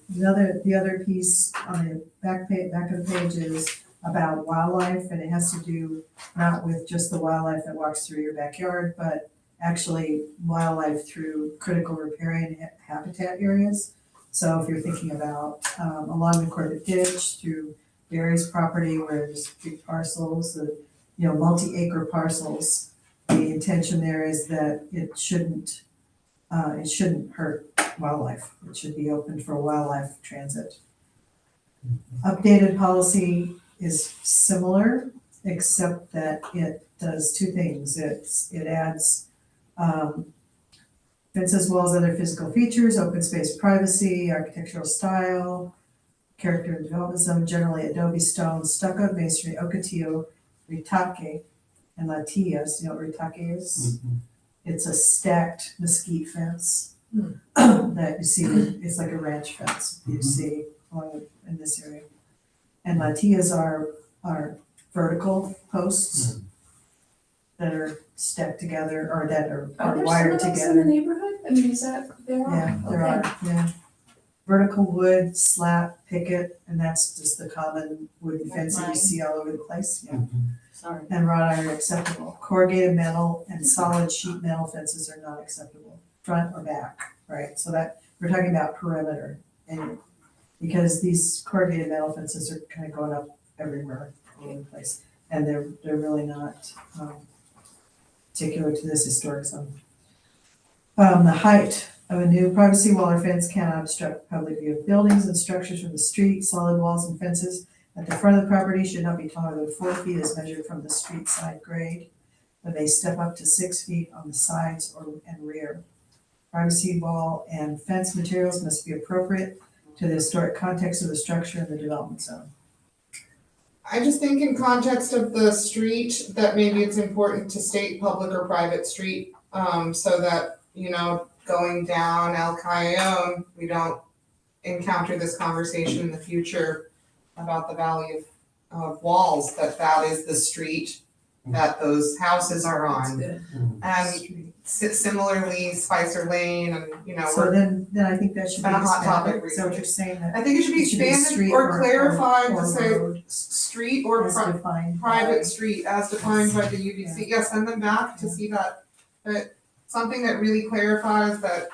The other piece on the back of the page is about wildlife, and it has to do not with just the wildlife that walks through your backyard, but actually wildlife through critical riparian habitat areas. So if you're thinking about along the Corbett Ditch through Barry's property where there's big parcels, multi-acre parcels, the intention there is that it shouldn't hurt wildlife. It should be open for wildlife transit. Updated policy is similar, except that it does 2 things. It adds fences, walls, other physical features, open space privacy, architectural style, character and development zone, generally adobe stone, stucco, masonry, ocotillo, ritake, and latillas. You know what ritake is? It's a stacked mesquite fence that you see, it's like a ranch fence you see along in this area. And latillas are vertical posts that are stacked together or that are wired together. in the neighborhood? I mean, is that there? Yeah, there are, yeah. Vertical wood, slat, picket, and that's just the common wooden fence that you see all over the place, yeah. Sorry. and wrought iron acceptable. Corrugated metal and solid sheet metal fences are not acceptable, front or back, right? So that, we're talking about perimeter. And because these corrugated metal fences are kind of going up everywhere, all over the place. And they're really not particular to this historic zone. The height of a new privacy wall or fence cannot obstruct public view of buildings and structures from the street. Solid walls and fences at the front of the property should not be taller than 4 feet as measured from the street side grade, but may step up to 6 feet on the sides and rear. Privacy wall and fence materials must be appropriate to the historic context of the structure and the development zone. I just think in context of the street, that maybe it's important to state public or private street, so that, you know, going down El Cayón, we don't encounter this conversation in the future about the value of walls, that is the street that those houses are That's on. good. And similarly, Spicer Lane and, you know, So then I think that should be Been a hot topic expanded. So what you're saying that I think it should be it should be expanded street or clarified or to say road street or as defined by- private street as defined by the UDC. Yeah, send them back to see that, something that really clarifies that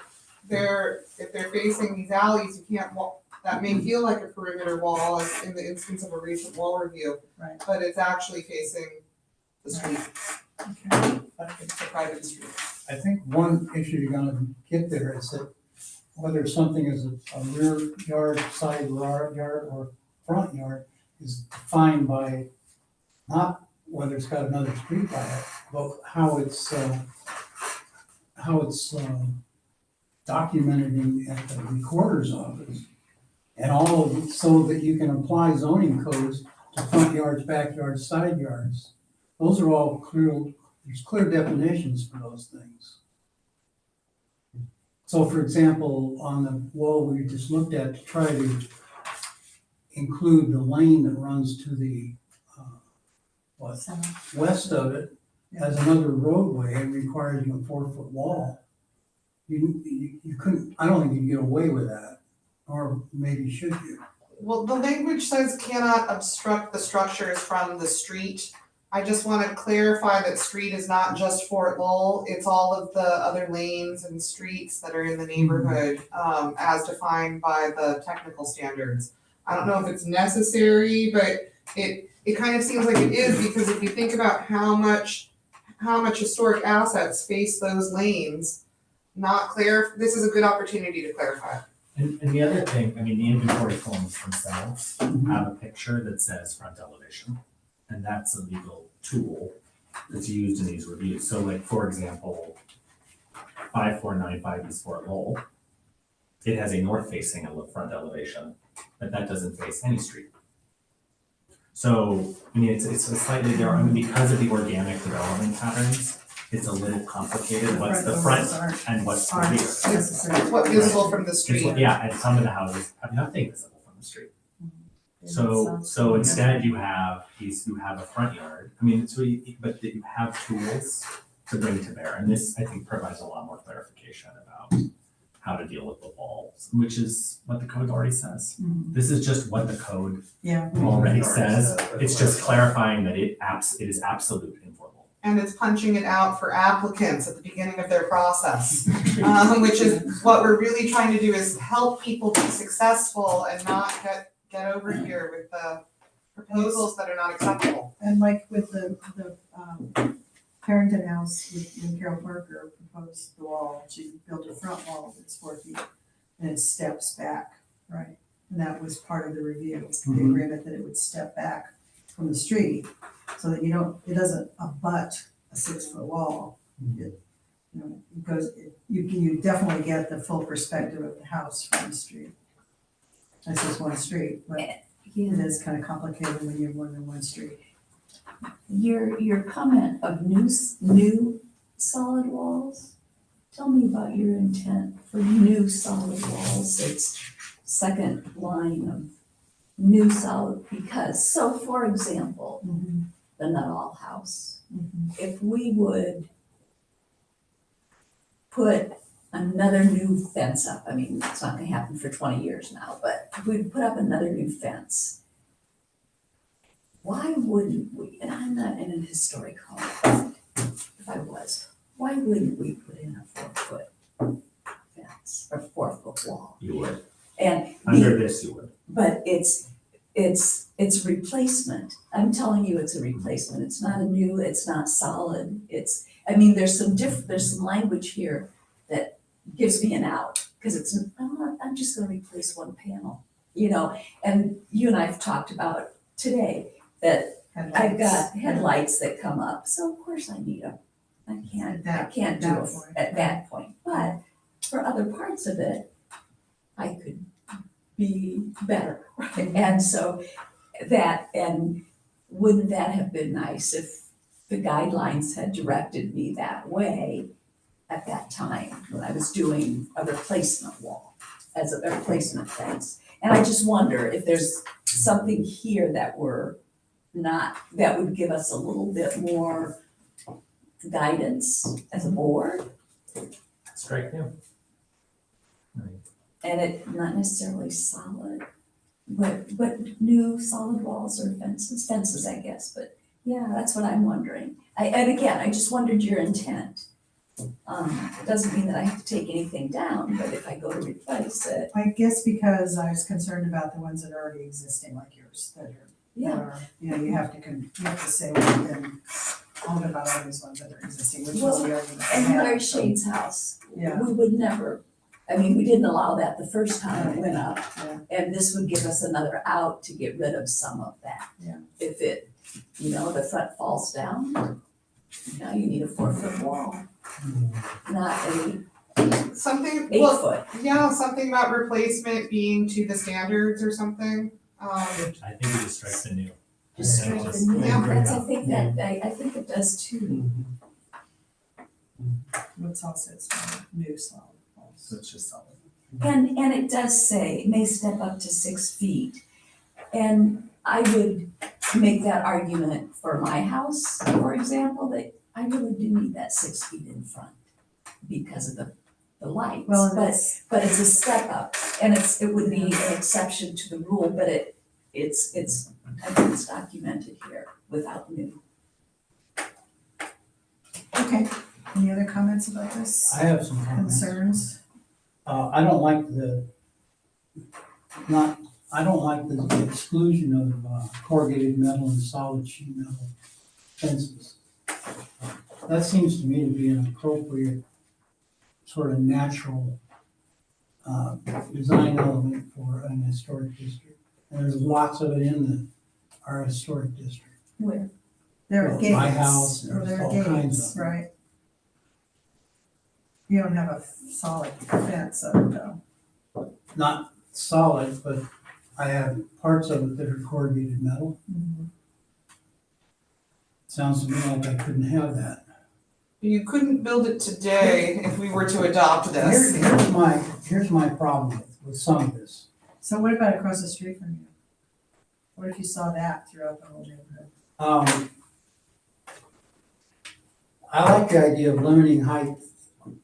if they're facing these alleys, you can't walk, that may feel like a perimeter wall as in the instance of a recent wall review. Right. But it's actually facing the street, Okay. it's a private street. I think one issue you're gonna get there is that whether something is a rear yard, side yard, or front yard is defined by not whether it's got another street by it, but how it's documented at the recorder's office. And all of it, so that you can apply zoning codes to front yards, backyards, side yards. Those are all clear, there's clear definitions for those things. So for example, on the wall we just looked at, to try to include the lane that runs to the, west of it as another roadway and requires a 4-foot wall. You couldn't, I don't think you'd get away with that, or maybe should you? Well, the language says cannot obstruct the structures from the street. I just wanna clarify that street is not just Fort Lowell, it's all of the other lanes and streets that are in the neighborhood, as defined by the technical standards. I don't know if it's necessary, but it kind of seems like it is, because if you think about how much historic assets face those lanes, this is a good opportunity to clarify. And the other thing, I mean, the inventory forms themselves have a picture that says front elevation. And that's a legal tool that's used in these reviews. So like, for example, 5495 East Fort Lowell, it has a north facing front elevation, but that doesn't face any street. So, I mean, it's a slightly there, I mean, because of the organic development patterns, it's a little complicated, what's the front and what's the rear. Necessary. What's visible from the It's street. yeah, and some of the houses have nothing visible from the street. So instead you have a front yard, I mean, but that you have tools to bring to bear, and this, I think, provides a lot more clarification about how to deal with the walls, which is what the code already says. This is just what the code Yeah. already says, it's just clarifying that it is absolute in Fort Lowell. And it's punching it out for applicants at the beginning of their process. Which is what we're really trying to do, is help people be successful and not get over here with the proposals that are not acceptable. And like with the Harrington House, when Carol Parker proposed the wall, she built a front wall that's 4 feet and it steps back, right? And that was part of the review, the agreement that it would step back from the street so that it doesn't abut a 6-foot wall. Because you definitely get the full perspective of the house from the street. That's just one street, but it is kind of complicated when you have more than one street. Your comment of new solid walls, tell me about your intent for new solid walls. It's second line of new solid, because, so for example, the Nuttall House, if we would put another new fence up, I mean, it's not gonna happen for 20 years now, but if we put up another new fence, why wouldn't we, and I'm not in an historic home, if I was, why wouldn't we put in a 4-foot fence or 4-foot wall? You would, And under this you would. but it's replacement. I'm telling you, it's a replacement. It's not a new, it's not solid. I mean, there's some language here that gives me an out, because I'm just gonna replace one panel, and you and I have talked about today that I've got headlights that come up, so of course I need them. I can't do that it point. at that point, but for other parts of it, I could be better. And so and wouldn't that have been nice if the guidelines had directed me that way at that time when I was doing a replacement wall as a replacement fence? And I just wonder if there's something here that that would give us a little bit more guidance as a board, Strike new. and it not necessarily solid, but new solid walls or fences, I guess, but yeah, that's what I'm wondering. And again, I just wondered your intent. It doesn't mean that I have to take anything down, but if I go to replace it, I guess because I was concerned about the ones that are already existing, like yours, that yeah, are, you have to say one thing all about all these ones that are existing, which was the argument I and had. Larry Shade's house, Yeah. we would never, we didn't allow that the first time it went up. Yeah. And this would give us another out to get rid of some of that. Yeah. If it, the front falls down, now you need a 4-foot wall, not a Something, 8-foot. yeah, something about replacement being to the standards or something. I think we just strike the new. Just And strike just- the new, yeah, I think it does too. What's also solid, new solid walls. So it's just solid. And it does say, it may step up to 6 feet. And I would make that argument for my house, for example, that I really do need that 6 feet in front because of the lights. Well, and But it's a step up, and it would be an exception to the rule, but it's I think it's documented here without new. Okay, any other comments about this? I have some comments. Concerns? I don't like the exclusion of corrugated metal and solid sheet metal fences. That seems to me to be an appropriate sort of natural design element for an historic district. And there's lots of it in our historic district. Where? There are Well, gates. my house, Or there there's are all kinds gates, of them. right? You don't have a solid fence of it though. Not solid, but I have parts of it that are corrugated metal. Sounds to me like I couldn't have that. You couldn't build it today if we were to adopt this. Here's my problem with some of this. So what about across the street from you? What if you saw that throughout the whole neighborhood? I like the idea of limiting height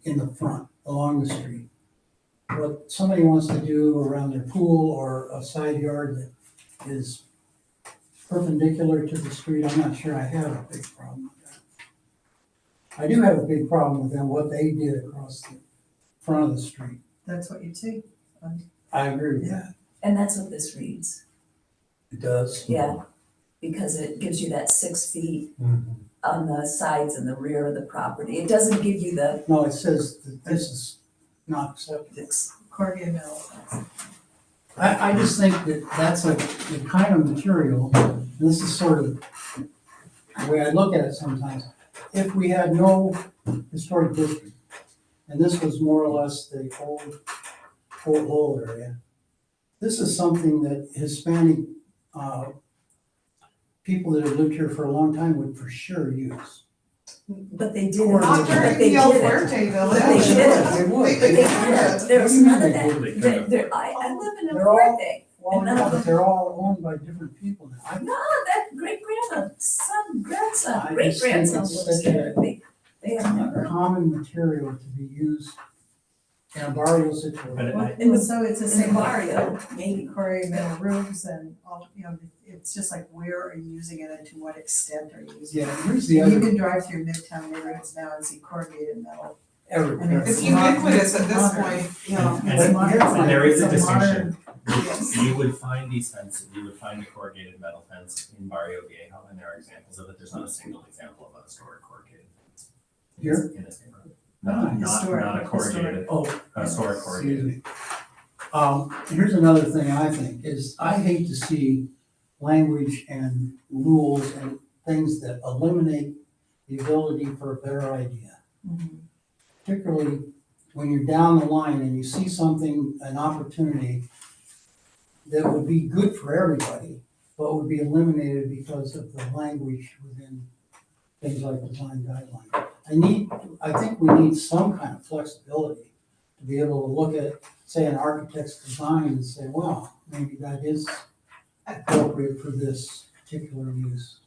in the front, along the street. What somebody wants to do around their pool or a side yard that is perpendicular to the street, I'm not sure I have a big problem with that. I do have a big problem with them, what they did across the front of the street. That's what you'd see. I agree with that. And that's what this reads. It does. Yeah, because it gives you that 6 feet on the sides and the rear of the property. It doesn't give you the No, it says that this is not acceptable. Corrugated metal. I just think that that's the kind of material, and this is sort of the way I look at it sometimes. If we had no historic district, and this was more or less the old Fort Lowell area, this is something that Hispanic people that have lived here for a long time would for sure use. but they didn't. Not But during they the El didn't. Fuerte But they Village. didn't. They would. But they didn't. There was none of They that. I live in a They're all- Fuerte. Well, yeah, but they're all owned by different people now. No, that grandson, grandson, I great just think grandson it's lives such there. They have A never. common material to be used in a barrio But situation. it- Well, In the- so it's the In the same barrio, maybe. corrugated metal roofs and all, if It's just like, where are you using it and to what extent are you using it? Yeah, here's the You other, can drive through Midtown neighborhoods now and see corrugated metal. everywhere. It's ubiquitous at this modern. point. Yeah, But it's modern. here's the- And there is a It's distinction. yes. You would find these fences, you would find a corrugated metal fence in Barrio Viejo, and there are examples of it. There's not a single example of a historic corrugated fence Here? in this neighborhood. Not a corrugated, Oh, a historic excuse corrugated. me. Here's another thing I think, is I hate to see language and rules and things that eliminate the ability for a better idea. Mhm. Particularly when you're down the line and you see something, an opportunity that would be good for everybody, but would be eliminated because of the language within things like design guidelines. I think we need some kind of flexibility to be able to look at, say, an architect's design and say, well, maybe that is appropriate for this particular use.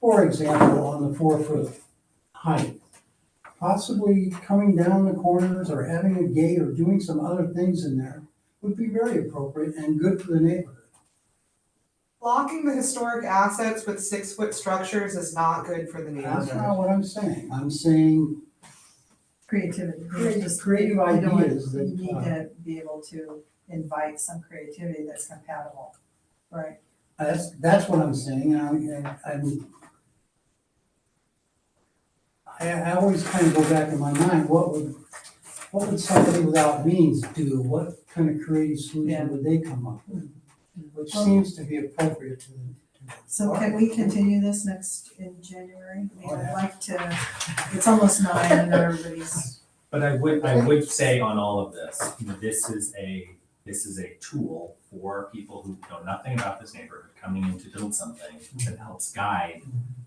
For example, on the 4-foot height, possibly coming down the corners or having a gate or doing some other things in there would be very appropriate and good for the neighborhood. Blocking the historic assets with 6-foot structures is not good for the That's neighborhood. not what I'm saying. I'm saying Creativity. creative You know what, ideas that, You need to be able to invite some creativity that's compatible, right? that's what I'm saying, I always kind of go back in my mind, what would somebody without means do? What kind of creative Yeah. solution would they come up with? Which seems to be appropriate to So can we continue this in January? I mean, I'd like to, it's almost 9 and everybody's, But I would say on all of this, you know, this is a tool for people who know nothing about this neighborhood coming in to build something that helps guide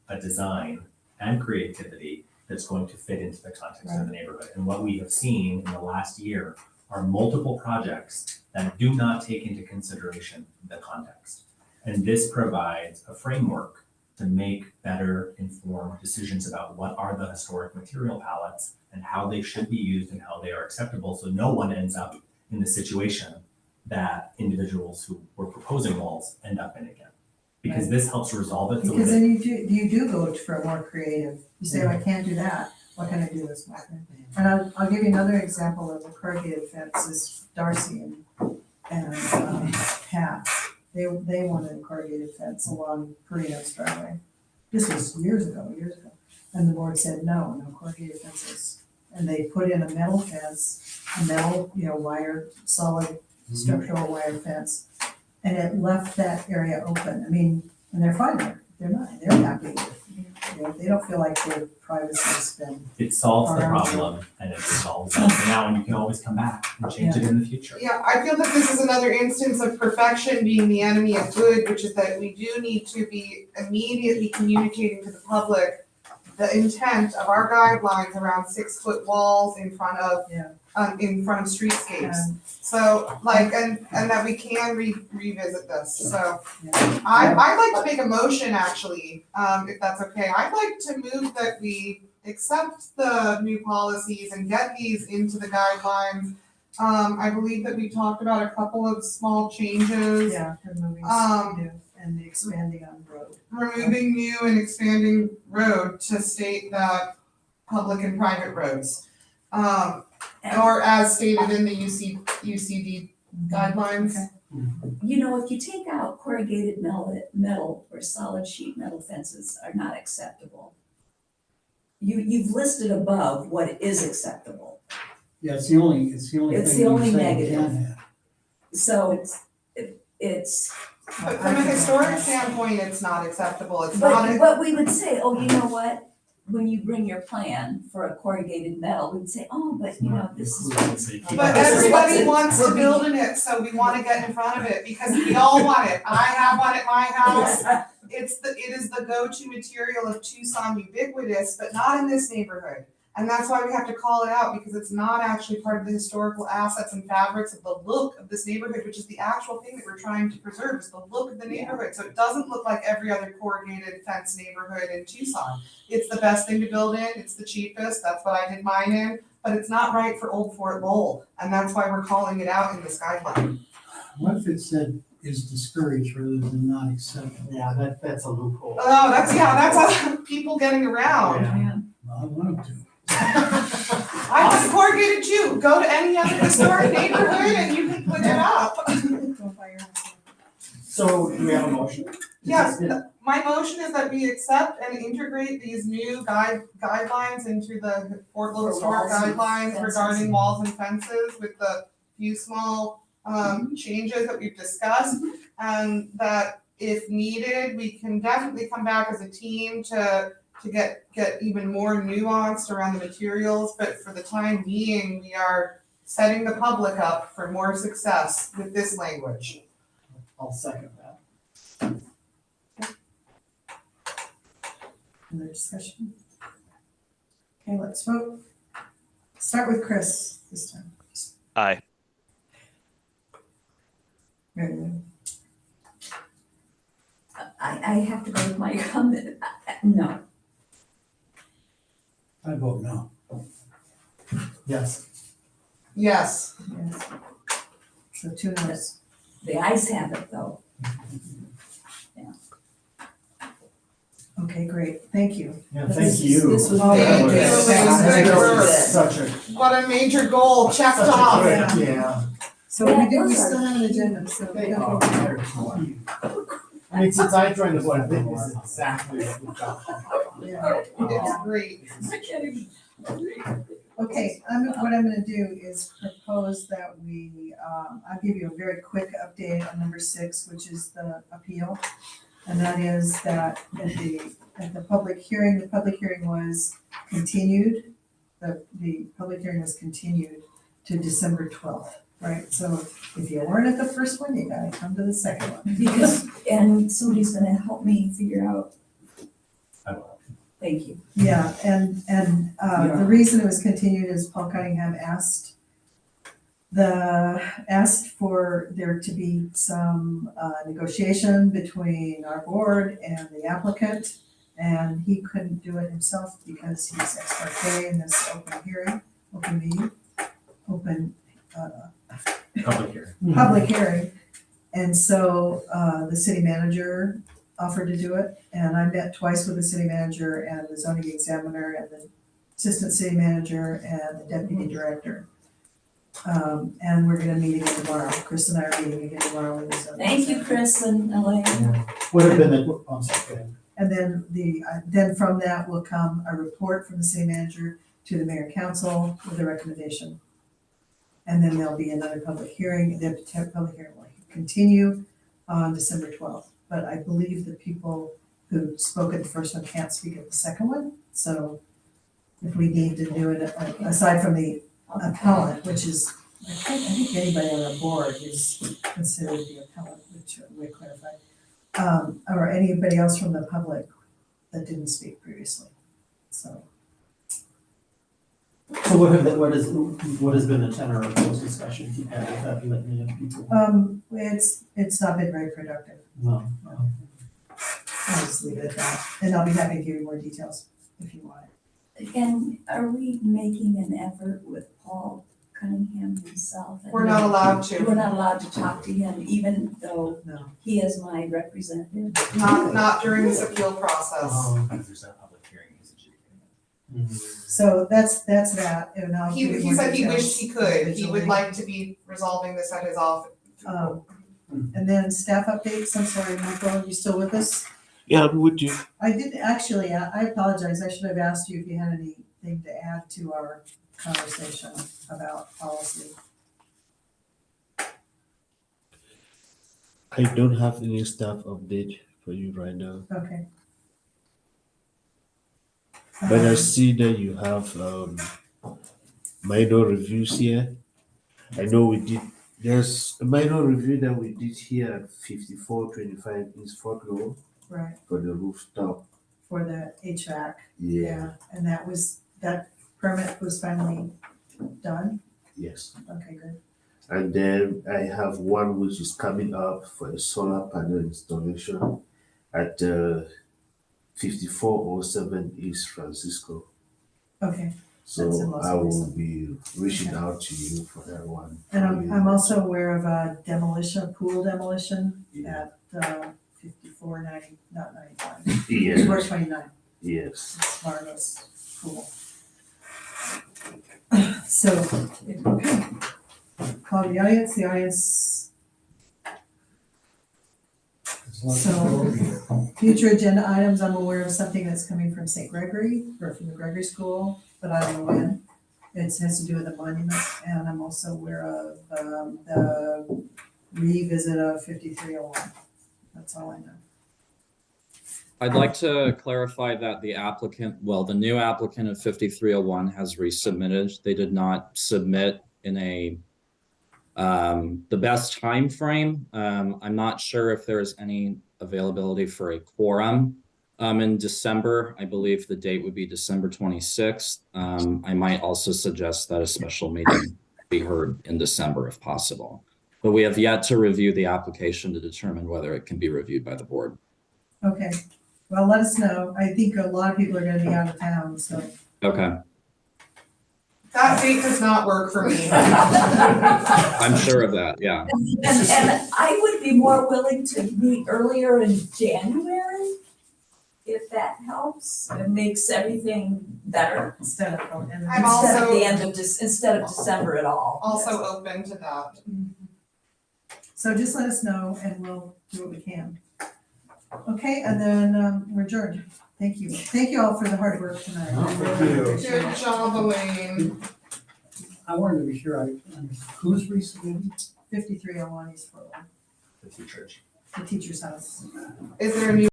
a design and creativity that's going to fit into the context of the neighborhood. And what we have seen in the last year are multiple projects that do not take into consideration the context. And this provides a framework to make better informed decisions about what are the historic material palettes and how they should be used and how they are acceptable, so no one ends up in the situation that individuals who were proposing walls end up in again. Because this helps resolve it so because that then you do go for a more creative, you say, oh, I can't do that, what can I do this with? And I'll give you another example of a corrugated fence is Darcy and Pat. They wanted a corrugated fence along Perino's driveway. This was years ago. And the board said, no corrugated fences. And they put in a metal fence, wire, solid structural wire fence. And it left that area open. I mean, and they're fine there. They're happy. They don't feel like their privacy has been. it solves the problem and it resolves it for now, and you can always come back and change it in the future. Yeah, I feel that this is another instance of perfection being the enemy of good, which is that we do need to be immediately communicating to the public the intent of our guidelines around 6-foot walls in front of streetscapes. So like, and that we can revisit this, so. I'd like to make a motion actually, if that's okay. I'd like to move that we accept the new policies and get these into the guidelines. I believe that we talked about a couple of small changes. Yeah, removing new and the expanding on road. Removing new and expanding road to state that public and private roads. Or as stated in the UCD guidelines. Okay. You know, if you take out corrugated metal or solid sheet metal fences are not acceptable. You've listed above what is acceptable. Yeah, it's the only It's thing the you only say you negative. can have. So it's, But from a historic standpoint, it's not acceptable. It's not. but we would say, oh, you know what? When you bring your plan for a corrugated metal, we'd say, oh, but you know, this is what's. But this is everybody what's- wants to we're build in it, so we wanna get in front of it, because we all want it. I have one at my house. It is the go-to material of Tucson, ubiquitous, but not in this neighborhood. And that's why we have to call it out, because it's not actually part of the historical assets and fabrics of the look of this neighborhood, which is the actual thing that we're trying to preserve, is the look of the neighborhood. So it doesn't look like every other corrugated fence neighborhood in Tucson. It's the best thing to build in, it's the cheapest, that's what I did mine in, but it's not right for Old Fort Lowell. And that's why we're calling it out in this guideline. What if it said is discouraged rather than not accepted. Yeah, that's a loophole. Oh, that's people getting around. Yeah. Well, I want them to. I have corrugated too. Go to any other historic neighborhood and you can put it up. Don't buy your house. So do we have a motion? Yes, my motion is that we accept and integrate these new guidelines into the Portable Historic walls and guidelines fences. regarding walls and fences with the few small changes that we've discussed. And that if needed, we can definitely come back as a team to get even more nuanced around the materials. But for the time being, we are setting the public up for more success with this language. I'll second that. Other discussion? Okay, let's vote. Start with Chris this time. Aye. Very good. I have to go with my comment. No. I vote no. Yes. Yes. Yes. So 2 no's. The ayes have it, though. Okay, great, thank you. Yeah, thank you. This was Thank very you. good. This was good work. Such a, What a major goal checked such a off. good, yeah. So we still have an agenda, so we They don't are better. I mean, since I joined the board, I think this is exactly what we've got. Yeah. It's great. Okay, what I'm gonna do is propose that we, I'll give you a very quick update on number 6, which is the appeal. And that is that at the public hearing was continued, the public hearing was continued to December 12th, right? So if you weren't at the first one, you gotta come to the second one. Because, and somebody's gonna help me figure out, I will. thank you. Yeah, and the reason it was continued is Paul Cunningham asked for there to be some negotiation between our board and the applicant, and he couldn't do it himself because he's ex parte in this public hearing. And so the city manager offered to do it, and I met twice with the city manager and the zoning examiner and the assistant city manager and the deputy director. And we're gonna meet again tomorrow. Chris and I are meeting again tomorrow with the zoning Thank you, examiner. Chris and Elaine. Would have been, I'm sorry, go ahead. And then then from that will come a report from the city manager to the mayor and council with a recommendation. And then there'll be another public hearing. The public hearing will continue on December 12th. But I believe the people who spoke at the first one can't speak at the second one. So if we need to do it, aside from the appellant, which is, I think anybody on the board is considered the appellant, which we clarified. Or anybody else from the public that didn't speak previously, so. So what has been the tenor of those discussions you've had with that litany of people? It's not been very productive, No. I'll just leave it at that, and I'll be happy to give you more details if you want it. And are we making an effort with Paul Cunningham himself? We're not allowed We're to, not allowed to talk to him, even though No. he is my representative. not during this appeal process. If there's no public hearing, he's adjudicating it. So that's that, and I'll give you He more said he details wished he could, he would individually. like to be resolving this at his office. And then staff updates, I'm sorry, Michael, are you still with us? Yeah, I'm with you. I did actually, I apologize, I should have asked you if you had anything to add to our conversation about policy. I don't have any staff update for you right now, Okay. but I see that you have minor reviews here. I know there's a minor review that we did here at 5425 East Fort Lowell Right, for the rooftop. for the HVAC. Yeah, And that permit was finally done? yes. Okay, good. And then I have one which is coming up for a solar panel installation at 5407 East Francisco. Okay, That's the So most I will recent. be reaching Okay. out to you for that one. And I'm also aware of a demolition, pool demolition Yeah. at 5490, not 95, Yes, 5429. yes. It's Margot's pool. So, okay. Call the audience, so, future agenda items, I'm aware of something that's coming from St. Gregory, or from the Gregory School, but I don't know when. It has to do with the monument, and I'm also aware of the revisit of 5301. That's all I know. I'd like to clarify that the new applicant of 5301 has resubmitted. They did not submit in the best time frame. I'm not sure if there's any availability for a quorum in December. I believe the date would be December 26th. I might also suggest that a special meeting be heard in December if possible. But we have yet to review the application to determine whether it can be reviewed by the board. Okay, well, let us know. I think a lot of people are gonna be out of town, so. Okay, That date does not work for me. I'm sure of that, yeah. And I would be more willing to meet earlier in January, if that helps, and makes everything better. Instead of, oh, and I'm Instead of also- the end of instead of December at all. Also open to that. so just let us know and we'll do what we can. Okay, and then we're adjourned. Thank you. Thank you all for the hard work tonight. I really you. appreciate it. Good job, Elaine. I wanted to be sure who's resubmitting? 5301 East Portland, The two church. the teacher's house. Is there a new